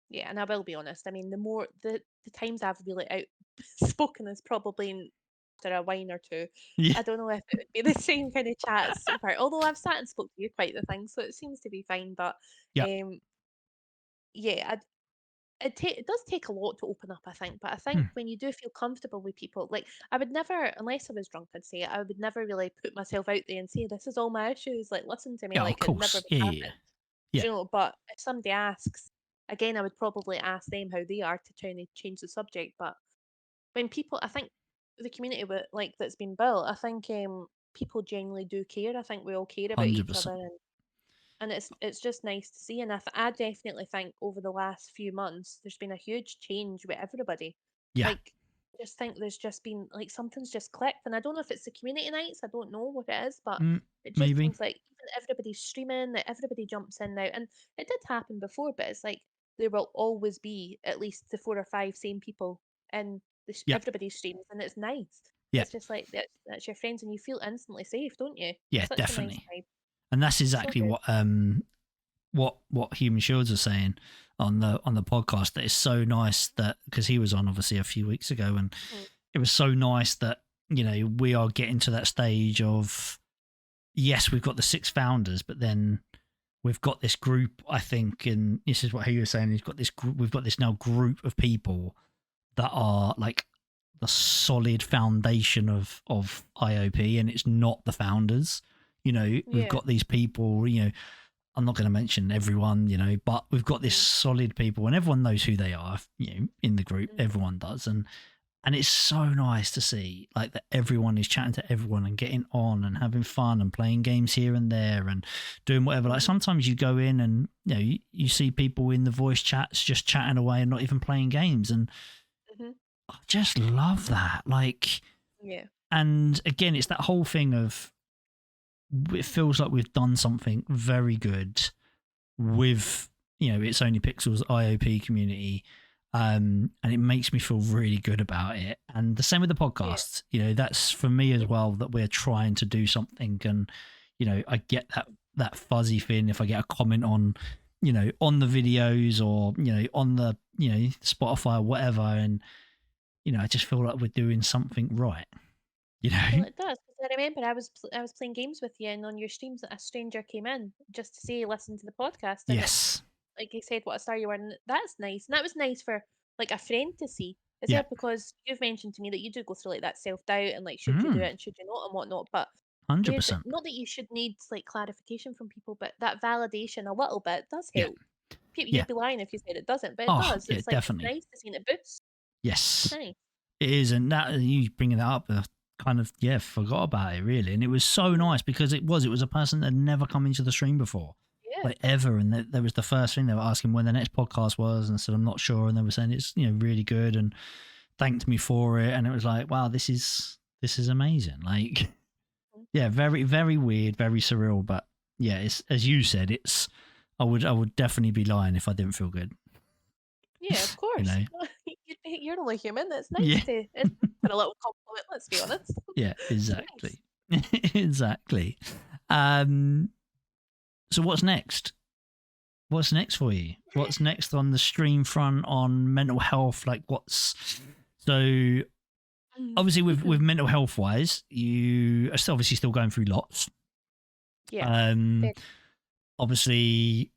Yeah, and I will be honest. I mean, the times I've really outspoken is probably after a wine or two. Yeah. I don't know if it would be the same kind of chats part. Although I've sat and spoke to you quite the thing, so it seems to be fine. But Yeah. um, yeah, it does take a lot to open up, I think. But I think Hmm. when you do feel comfortable with people, like I would never, unless I was drunk, I'd say it, I would never really put myself out there and say this is all my issues. Like listen to me. Yeah, of Like it never course. would Yeah, yeah, yeah. happen. Yeah. Do you know? But if somebody asks, again, I would probably ask them how they are to try and change the subject. But when people, I think the community like that's been built, I think people genuinely do care. I think we all care about each other, 100%. and it's just nice to see. And I definitely think over the last few months, there's been a huge change with everybody. Yeah. Like, I just think there's just been like something's just clicked, and I don't know if it's the community nights. I don't know what it is, but Mm, it just maybe. seems like even everybody's streaming, that everybody jumps in now, and it did happen before, but it's like there will always be at least the 4 or 5 same people in Yeah. everybody's streams, and it's nice. Yeah. It's just like that's your friends, and you feel instantly safe, don't you? Yeah, It's such a nice definitely. vibe. And that's So exactly good. what Human Shields are saying on the podcast, that it's so nice that, because he was on obviously a few weeks ago, and Mm. it was so nice that, you know, we are getting to that stage of, yes, we've got the 6 founders, but then we've got this group, I think, and this is what he was saying, we've got this now group of people that are like the solid foundation of IOP, and it's not the founders. You know, we've Yeah. got these people, you know, I'm not going to mention everyone, you know, but we've got this Mhm. solid people, and everyone knows who they are, you know, in the group, Mhm. everyone does. And it's so nice to see like that everyone is chatting to everyone and getting on and having fun and playing games here and there and doing whatever. Like Mhm. sometimes you go in and, you know, you see people in the voice chats just chatting away and not even playing games, and Mhm. I just love that. Like, Yeah. and again, it's that whole thing of, it feels like we've done something very good with, you know, It's Only Pixels IOP community. And it makes me feel really good about it. And the same with the Yeah. podcast, you know, that's for me as well, that we're trying to do something. And, you know, I get that fuzzy feeling if I get a comment on, you know, on the videos, or, you know, on the, you know, Spotify or whatever. And, you know, I just feel like we're doing something right, you Well, know? it does, 'cause I remember I was playing games with you, and on your streams, a stranger came in just to say, "Listen to the podcast," and it's Yes. like you said, "What a star you were," and that's nice, and that was nice for, like, a friend to see. Is Yeah. it because you've mentioned to me that you do go through, like, that self-doubt and, like, should you do Mm, it and should you not and whatnot, but there's 100%. not that you should need, like, clarification from people, but that validation a little bit does Yeah. help. Yeah. You'd be lying if you said it doesn't, but it Oh, does. yeah, It's like, it's definitely. nice to see, and it boosts. It's Yes. nice. It is, and that, you bringing that up, kind of, forgot about it really, and it was so Mhm. nice because it was a person that had never come into the stream before, Yeah. like ever. And that was the first thing they were asking when the next podcast was, and I said I'm not sure, and they were saying it's really good and thanked me for it, and it was like, wow, this is amazing. Like, yeah, very very weird, very surreal, but yeah, it's as you said, it's I would definitely be lying if I didn't feel good. Yeah, of You course. know? You're only human. It's Yeah. nice to it's for a little compliment. Let's be honest. Yeah, It's nice. exactly. Exactly. Um, so what's next? What's next for you? What's next on the stream front on mental health? Like, what's so obviously with mental health wise, you are obviously still going through lots. Yeah. Obviously,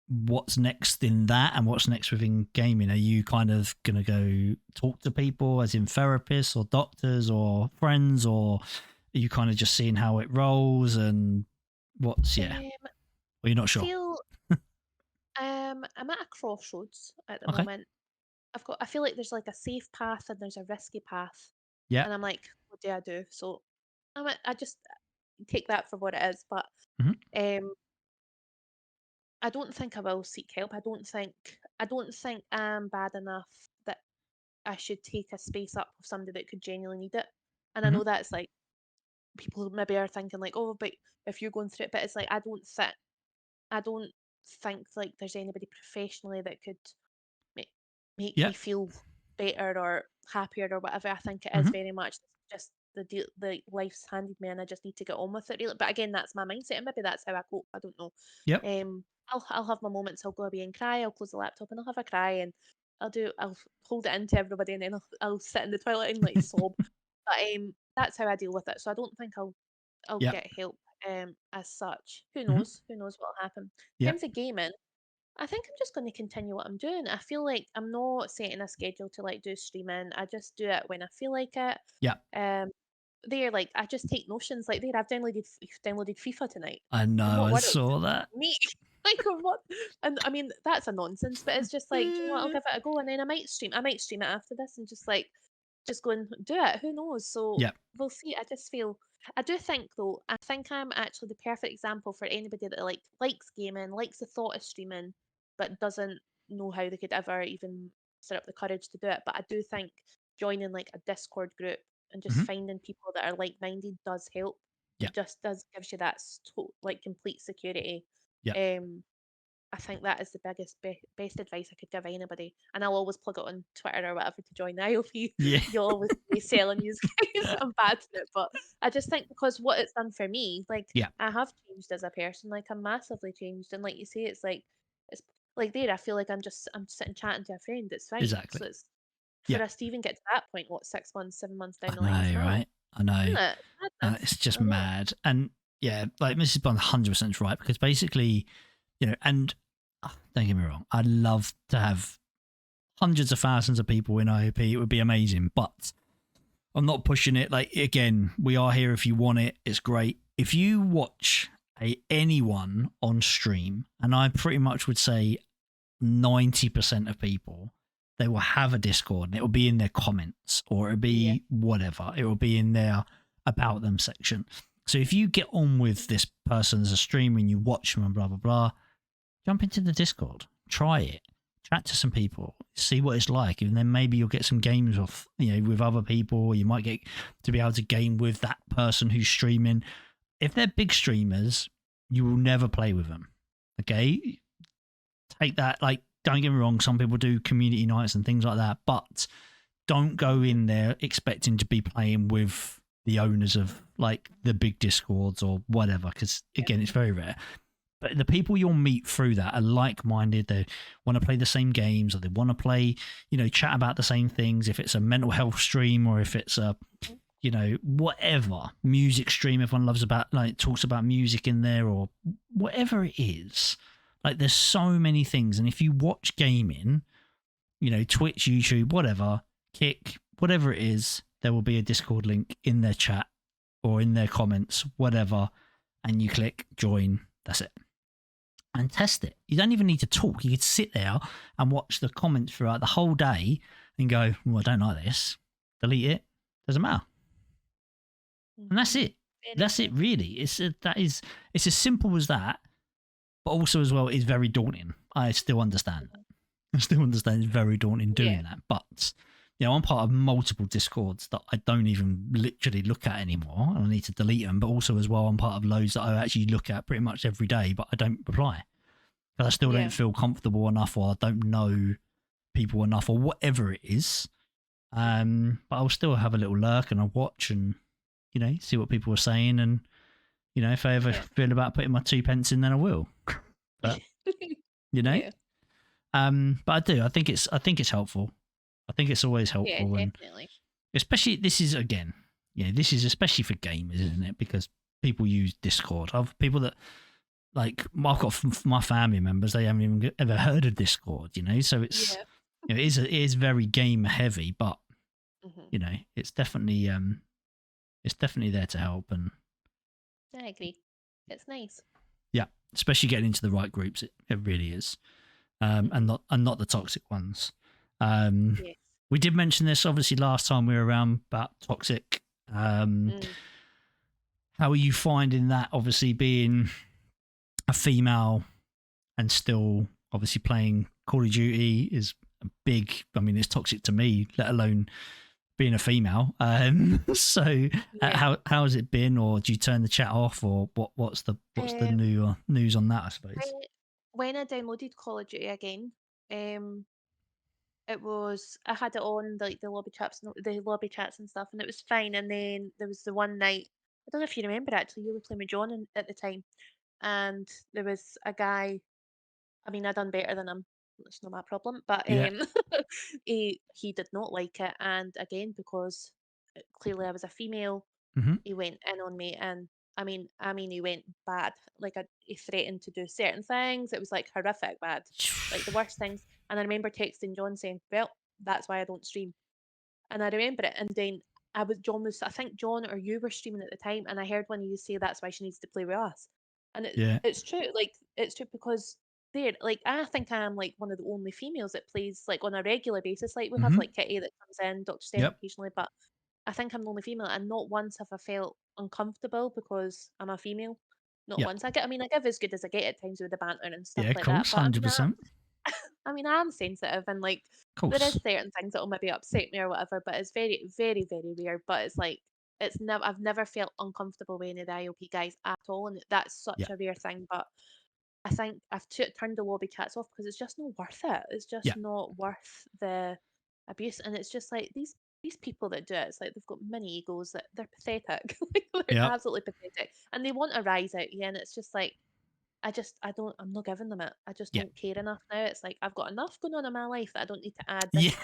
what's next in that, and what's next within gaming? Are you kind of gonna go talk to people, as in therapists or doctors or friends, or are you kind of just seeing how it rolls and what's Or you're not sure? I'm at a crossroads at the Okay. moment. I feel like there's like a safe path and there's a risky path, Yeah. and I'm like, what do I do? So I just take that for what it is. But Mhm. I don't think I will seek help. I don't think I'm bad enough that I should take a space up with somebody that could genuinely need it. And I Mhm. know that's like people maybe are thinking like, oh, but if you're going through it, but it's like I don't think like there's anybody professionally that could make Yeah. me feel better or happier or whatever. I think it is Mhm. very much just the deal, the life's handed me, and I just need to get on with it. Really, but again, that's my mindset, and maybe that's how I cope. I don't know. Yep. I'll have my moments. I'll go away and cry. I'll close the laptop and I'll have a cry, and I'll hold it into everybody, and then I'll sit in the toilet and like sob. But that's how I deal with it. So I don't think I'll Yep. get help as such. Who Mhm. knows? Who knows what'll happen? In Yep. terms of gaming, I think I'm just going to continue what I'm doing. I feel like I'm not setting a schedule to like do streaming. I just do it when I feel like it. Yep. There, like I just take notions. Like there, I've downloaded FIFA tonight. I In know. what I world? saw that. Me, like what? And I mean, that's a nonsense. But it's just like, do you know what? I'll give it a go, and then I might stream. I might stream it after this, and just go and do it. Who knows? So Yep. we'll see. I just feel. I do think though. I think I'm actually the perfect example for anybody that likes gaming, likes the thought of streaming, but doesn't know how they could ever even set up the courage to do it. But I do think joining like a Discord group and just Mhm. finding people that are like-minded does help. Yep. It just does gives you that like complete security. Yep. Um, I think that is the best advice I could give anybody, and I'll always plug it on Twitter or whatever to join the IOP. Yeah. You'll always be selling you guys. I'm bad at it, but I just think because what it's done for me, like Yeah. I have changed as a person, like I'm massively changed, and like you say, it's like there. I feel like I'm sitting chatting to a friend. It's fine. Exactly. So it's for Yeah. us to even get to that point. What 6 months, 7 months down I the line is know, mad, right? I know. isn't it? Madness. It's just I know. mad. And yeah, like Mrs. Bond 100% right, because basically, and don't get me wrong, I'd love to have hundreds of thousands of people in IOP. It would be amazing, but I'm not pushing it. Like, again, we are here if you want it. It's great. If you watch anyone on stream, and I pretty much would say 90% of people, they will have a Discord and it will be in their comments, or it'll be whatever. It will be in their about them section. So if you get on with this person as a streamer and you watch them and blah, blah, blah, jump into the Discord, try it, chat to some people, see what it's like. And then maybe you'll get some games off, with other people. You might get to be able to game with that person who's streaming. If they're big streamers, you will never play with them. Okay? Take that, like, don't get me wrong, some people do community nights and things like that, but don't go in there expecting to be playing with the owners of like the big Discords or whatever, because again, it's very rare. But the people you'll meet through that are like-minded. They want to play the same games, or they want to play, chat about the same things. If it's a mental health stream, or if it's a, whatever music stream, everyone talks about music in there, or whatever it is. Like, there's so many things. And if you watch gaming, Twitch, YouTube, whatever, Kick, whatever it is, there will be a Discord link in their chat or in their comments, whatever. And you click join. That's it. And test it. You don't even need to talk. You could sit there and watch the comments throughout the whole day and go, well, I don't like this. Delete it. Doesn't matter. And that's it. That's it, really. It's as simple as that. but also as well, it's very daunting. I still understand that. I still understand it's very daunting doing that. But, I'm part of multiple Discords that I don't even literally look at anymore, and I need to delete them. But also as well, I'm part of loads that I actually look at pretty much every day, but I don't reply because I still don't feel comfortable enough, or I don't know people enough, or whatever it is. But I'll still have a little lurk, and I'll watch and, see what people are saying. And, if I ever feel about putting my 2 pence in, then I will. But, but I do. I think it's helpful. I think it's always helpful. Yeah, definitely. And especially, this is especially for gamers, isn't it? Because people use Discord. I've people that, like, I've got my family members, they haven't even ever heard of Discord, so it's, it is very gamer heavy, but, it's definitely there to help. And I agree. It's nice. Yeah, especially getting into the right groups. It really is. And not the toxic ones. We did mention this obviously last time we were around about toxic. How are you finding that, obviously being a female and still obviously playing Call of Duty is a big, it's toxic to me, let alone being a female. So how has it been, or do you turn the chat off, or what's the new news on that, I suppose? When I downloaded Call of Duty again, it was, I had it on like the lobby chats and stuff, and it was fine. And then there was the one night, I don't know if you remember, actually, you were playing with John at the time, and there was a guy. I done better than him. It's not my problem, but he did not like it, and again, because clearly I was a female, he went in on me, and he went bad. Like, he threatened to do certain things. It was like horrific bad, like the worst things. And I remember texting John saying, "Well, that's why I don't stream." And I remember it. And then I think John or you were streaming at the time, and I heard one of you say that's why she needs to play with us. And it's true. Like, it's true, because I think I'm like one of the only females that plays like on a regular basis. Like, we have like Kitty that comes in, Dr. Steph occasionally, but I think I'm the only female, and not once have I felt uncomfortable because I'm a female. Not once. I give as good as I get at times with the banter and stuff Yeah, of like course, that. But 100%. I'm sensitive, and like there is certain things that will maybe upset me or whatever, but it's very, very, very rare. But it's like I've never felt uncomfortable with any of the IOP guys at all, and that's such a rare thing. But I think I've turned the lobby chats off because it's just not worth it. It's just not worth the abuse, and it's just like these people that do it. It's like they've got mini egos, that they're pathetic. Like, they're absolutely pathetic, and they want to rise out you. And it's just like, I'm not giving them it. I just don't care enough now. It's like, I've got enough going on in my life that I don't need to add this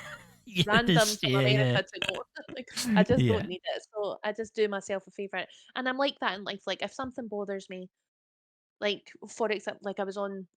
random from America to know. Like, I just don't need it. So I just do myself a favour. And I'm like that in life. Like, if something bothers me, like, for example, like I was on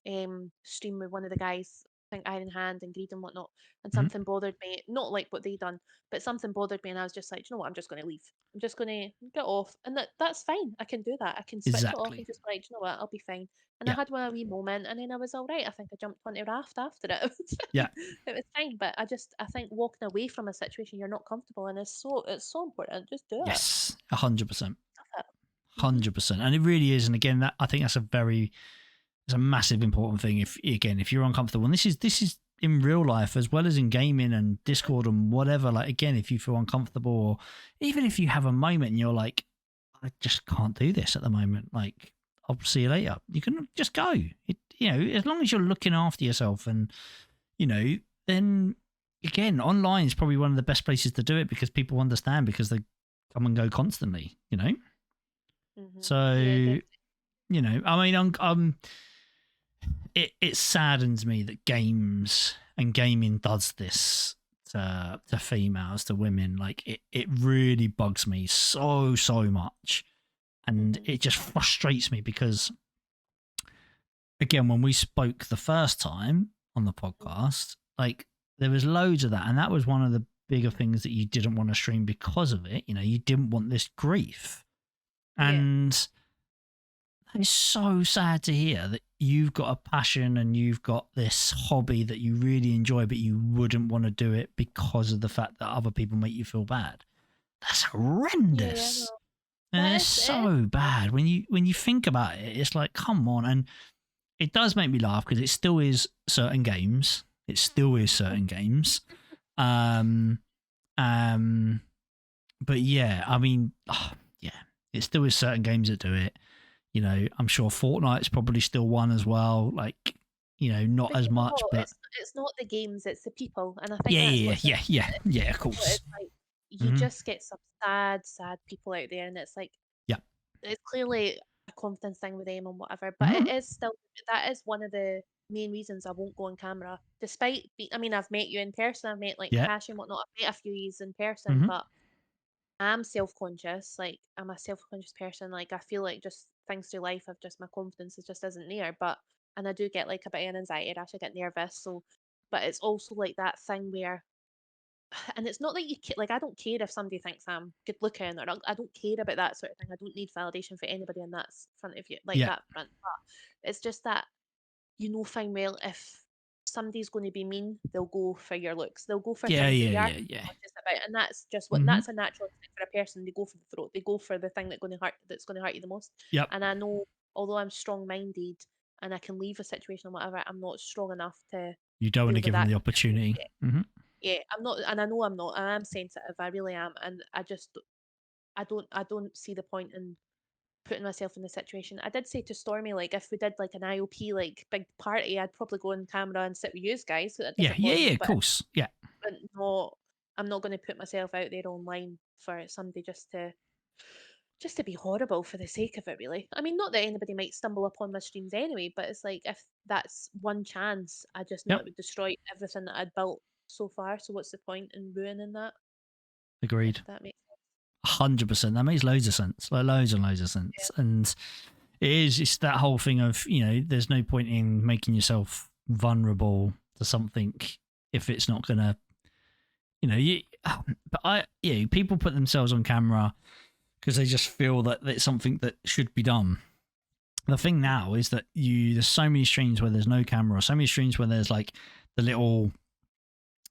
stream with one of the guys, I think Iron Hand and Greed and whatnot, and something bothered me. Not like what they done, but something bothered me, and I was just like, "Do you know what? I'm just going to leave. I'm just going to get off," and that's fine. I can do that. I can switch it off and just be like, "Do you know what? I'll be fine." And I had one wee moment, and then I was all right. I think I jumped onto a raft after it. It was fine. It was fine. But I think walking away from a situation you're not comfortable in is so important. Just do it. Yes, 100%. 100%. And it really is. And again, that I think it's a massive important thing. If you're uncomfortable, and this is in real life as well as in gaming and Discord and whatever, like, again, if you feel uncomfortable, or even if you have a moment and you're like, I just can't do this at the moment, like, I'll see you later, you can just go. As long as you're looking after yourself, and then again, online is probably one of the best places to do it, because people understand, because they come and go constantly, So, it saddens me that games and gaming does this to females, to women. Like, it really bugs me so much, and it just frustrates me, because, again, when we spoke the first time on the podcast, like, there was loads of that, and that was one of the bigger things that you didn't want to stream because of it. You didn't want this grief. And it's so sad to hear that you've got a passion and you've got this hobby that you really enjoy, but you wouldn't want to do it because of the fact that other people make you feel bad. That's horrendous. And it's so bad when you think about it. It's like, come on. And it does make me laugh because it still is certain games. It still is certain games. Um, but yeah, I mean, yeah, it still is certain games that do it. You know, I'm sure Fortnite's probably still one as well. Like, you know, not But as you know much, what? but It's not the games, it's the people, and I think yeah, that's yeah, what's yeah, yeah, yeah, of people. course. It's like you Hmm. just get some sad people out there, and it's like Yeah. it's clearly a confidence thing with them and whatever. But Hmm. it is still that is one of the main reasons I won't go on camera, despite. I mean, I've met you in person. I've met like Yeah. Kashi and whatnot. I've met a few years in person, Hmm. but I'm self-conscious. Like I'm a self-conscious person. Like I feel like just things through life, I've just my confidence is just isn't there. But and I do get like a bit of an anxiety rush. I get nervous. So, but it's also like that thing where, and it's not like like I don't care if somebody thinks I'm good looking or I don't care about that sort of thing. I don't need validation for anybody in that front of you, like Yeah. that front. But it's just that fine well if somebody's going to be mean, they'll go for your looks. They'll go for Yeah. things that Yeah. you are Yeah. Yeah. conscious about, and that's just what Hmm. that's a natural instinct for a person. They go for the throat. They go for the thing that's going to hurt you the most. Yep. And I know, although I'm strong-minded and I can leave a situation or whatever, I'm not strong enough to You don't want deal to with give them that. the opportunity. Hmm. Yeah, I'm not, and I know I'm not. I am sensitive. I really am, and I don't see the point in putting myself in the situation. I did say to Stormy, like, if we did like an IOP like big party, I'd probably go on camera and sit with you guys. So that Yeah. doesn't Yeah. bother Yeah. me, Of course. Yeah. but not. I'm not going to put myself out there online for somebody just to be horrible for the sake of it. Really, I mean, not that anybody might stumble upon my streams anyway, but it's like if that's one chance, I just know Yep. it would destroy everything that I'd built so far. So what's the point in ruining that? If Agreed. that makes 100%. That makes loads of sense. Like loads and loads of sense. And it's that whole thing of, you know, there's no point in making yourself vulnerable to something if it's not going to, you know, people put themselves on camera because they just feel that it's something that should be done. The thing now is that there's so many streams where there's no camera, so many streams where there's like the little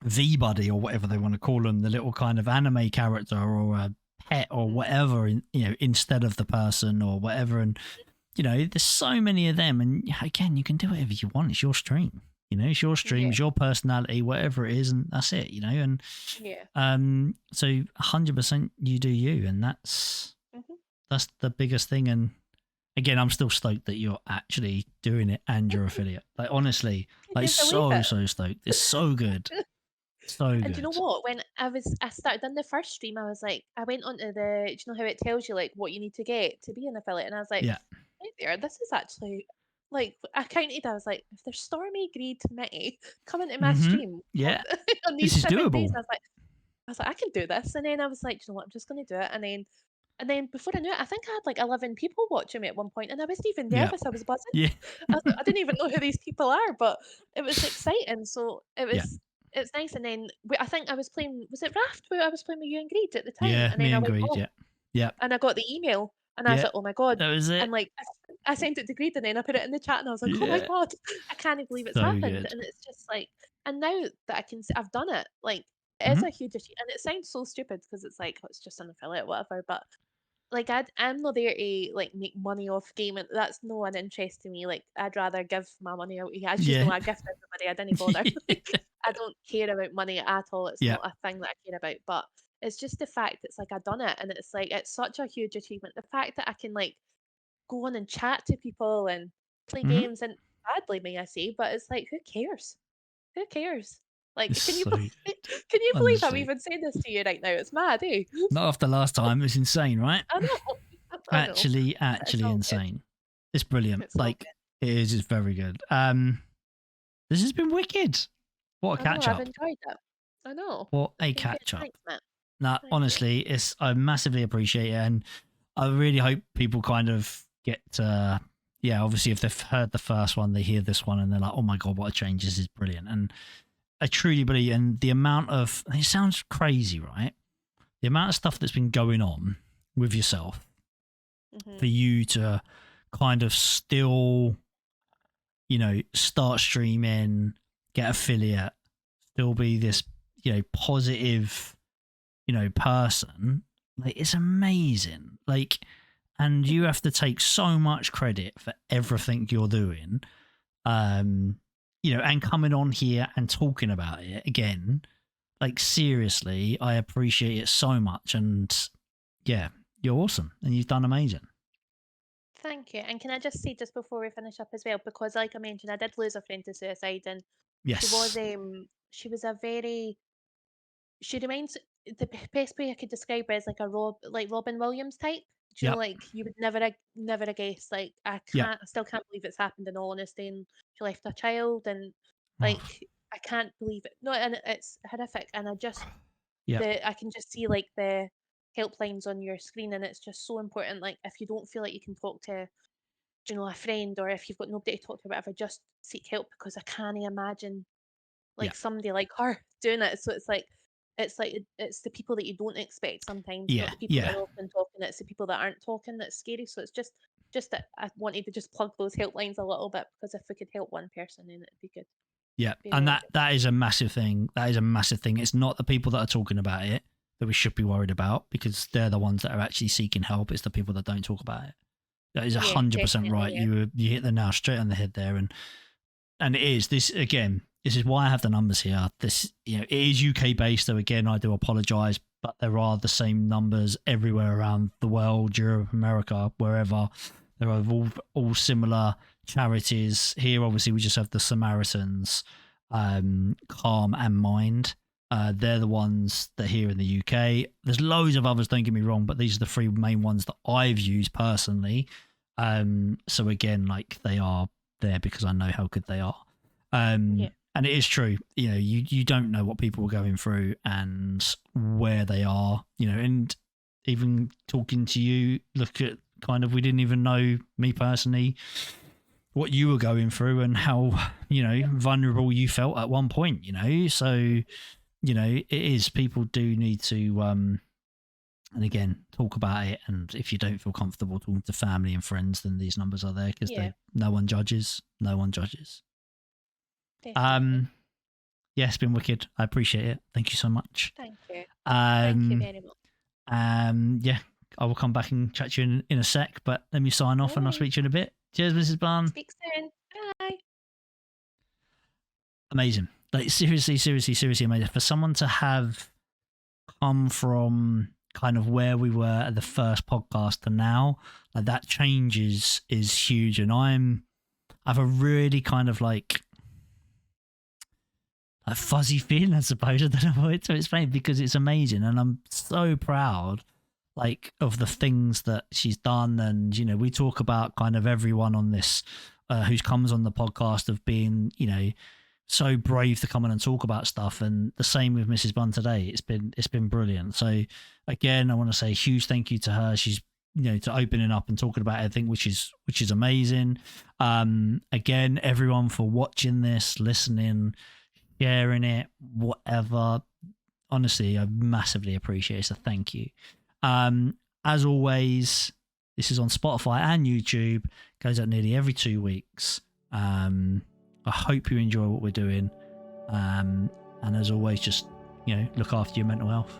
V buddy or whatever they want to call them, the little kind of anime character or a pet or whatever, instead of the person or whatever. And you know, there's so many of them, and again, you can do whatever you want. It's your stream, you know, it's your stream, it's your personality, whatever it is, and that's it, you know. And so 100% you do you, and that's the biggest thing. And again, I'm still stoked that you're actually doing it and you're affiliate. Like honestly, like so stoked. It's so good. So And good. do you know what? When I started on the first stream, I was like, I went onto do you know how it tells you like what you need to get to be an affiliate? And I was like, Yeah. right there, this is actually like I counted. I was like, if there's Stormy, Greed, Mitty come into my stream, Yeah. on these This is 7 days, doable. I was like, I can do this. And then I was like, you know what? I'm just going to do it. And then before I knew it, I think I had like 11 people watching me at one point, and I wasn't even Yeah. nervous. I was buzzing. Yeah. I didn't even know who these people are, but it was exciting. So it was. Yeah. It's nice, and then I think I was playing. Was it Raft? Where I was playing with you and Greed at the time, Yeah, and me then I and went, Greed, oh, yeah. Yeah. and I got the email, and I was Yeah. like, oh my god, That was it. and like I sent it to Greed, and then I put it in the chat, and I was like, oh my Yeah. god, I can't believe it's So happened, good. and it's just like, and now that I can, I've done it, like it is a huge achievement, and it sounds so stupid because it's like oh, it's just an affiliate, whatever, but like I'm not there to like make money off gaming. That's no an interest to me. Like I'd rather give my money out. As you know, I gift everybody. I didn't bother. I don't care about money at all. It's not a thing that I care about. But it's just the fact it's like I've done it, and it's like it's such a huge achievement. The fact that I can like go on and chat to people and play games, and badly may I say, but it's like who cares? Who cares? Like, can you So believe, can you believe I'm honestly. even saying this to you right now? It's mad, eh? Not after last time. It's insane, right? I know. I know. Actually It's all good. insane. It's brilliant. It's all like good. it is. It's very good. This has been wicked. What a catch up. I've enjoyed it. I know. What a It's been good. catch up. Thanks, Matt. Nah, Thank you. honestly, I massively appreciate it, and I really hope people kind of get. Obviously, if they've heard the first one, they hear this one, and they're like, "Oh my god, what a change! This is brilliant!" And I truly believe, and the amount of it sounds crazy, right? The amount of stuff that's been going on with yourself for you to kind of still, start streaming, get affiliate, still be this, positive, person. Like, it's amazing. Like, and you have to take so much credit for everything you're doing. And coming on here and talking about it again, like seriously, I appreciate it so much. And yeah, you're awesome and you've done amazing. Thank you. And can I just say, just before we finish up as well, because like I mentioned, I did lose a friend to suicide, and Yes. she was a very she reminds the best way I could describe her is like like Robin Williams type. Do you know, Yep. like you would never have guessed. Like Yep. I still can't believe it's happened in all honesty. And she left a child, and Oh, like I can't believe it. No, and it's horrific. And yep. I can just see like the helplines on your screen, and it's just so important. Like if you don't feel like you can talk to, a friend, or if you've got nobody to talk to, whatever, just seek help, because I can't imagine like Yep. somebody like her doing it. So it's the people that you don't expect sometimes, not Yeah. the people that Yeah. are often talking. It's the people that aren't talking that's scary. So it's just that I wanted to just plug those helplines a little bit, because if we could help one person, then it'd be good. Yeah, Be and really that is a massive thing. That is a massive thing. It's not the people that are talking about it that we should be worried about, because they're the ones that are actually seeking help. It's the people that don't talk about it. That is good. Yeah, 100% definitely. right. Yeah. You hit the nail straight on the head there, and it is this again. This is why I have the numbers here. This it is UK based, though. Again, I do apologise, but there are the same numbers everywhere around the world, Europe, America, wherever. There are all similar charities. Here, obviously, we just have the Samaritans, Calm and Mind. They're the ones that are here in the UK. There's loads of others, don't get me wrong, but these are the three main ones that I've used personally. So again, like they are there because I know how good they are. Yeah. And it is true, you don't know what people are going through and where they are, and even talking to you, look at kind of, we didn't even know, me personally, what you were going through and how, vulnerable you felt at one point, so, it is, people do need to, and again, talk about it. And if you don't feel comfortable talking to family and friends, then these numbers are there because Yeah. no one judges. No one judges. Definitely. Yeah, it's been wicked. I appreciate it. Thank you so much. Thank you. Thank you very much. Yeah, I will come back and chat to you in a sec, but let me sign off and I'll Alright. speak to you in a bit. Cheers, Mrs. Barn. Speak soon. Bye. Amazing. Like seriously amazing. For someone to have come from kind of where we were at the first podcast to now, like that change is huge. And I have a really kind of like a fuzzy feeling, I suppose. I don't know how to explain, because it's amazing. And I'm so proud like of the things that she's done. And, we talk about kind of everyone on this who comes on the podcast of being, so brave to come in and talk about stuff. And the same with Mrs. Bunn today. It's been brilliant. So again, I want to say a huge thank you to her. She's, to opening up and talking about everything, which is amazing. Again, everyone, for watching this, listening, sharing it, whatever. Honestly, I massively appreciate it. So thank you. As always, this is on Spotify and YouTube. Goes out nearly every 2 weeks. I hope you enjoy what we're doing. And as always, just look after your mental health.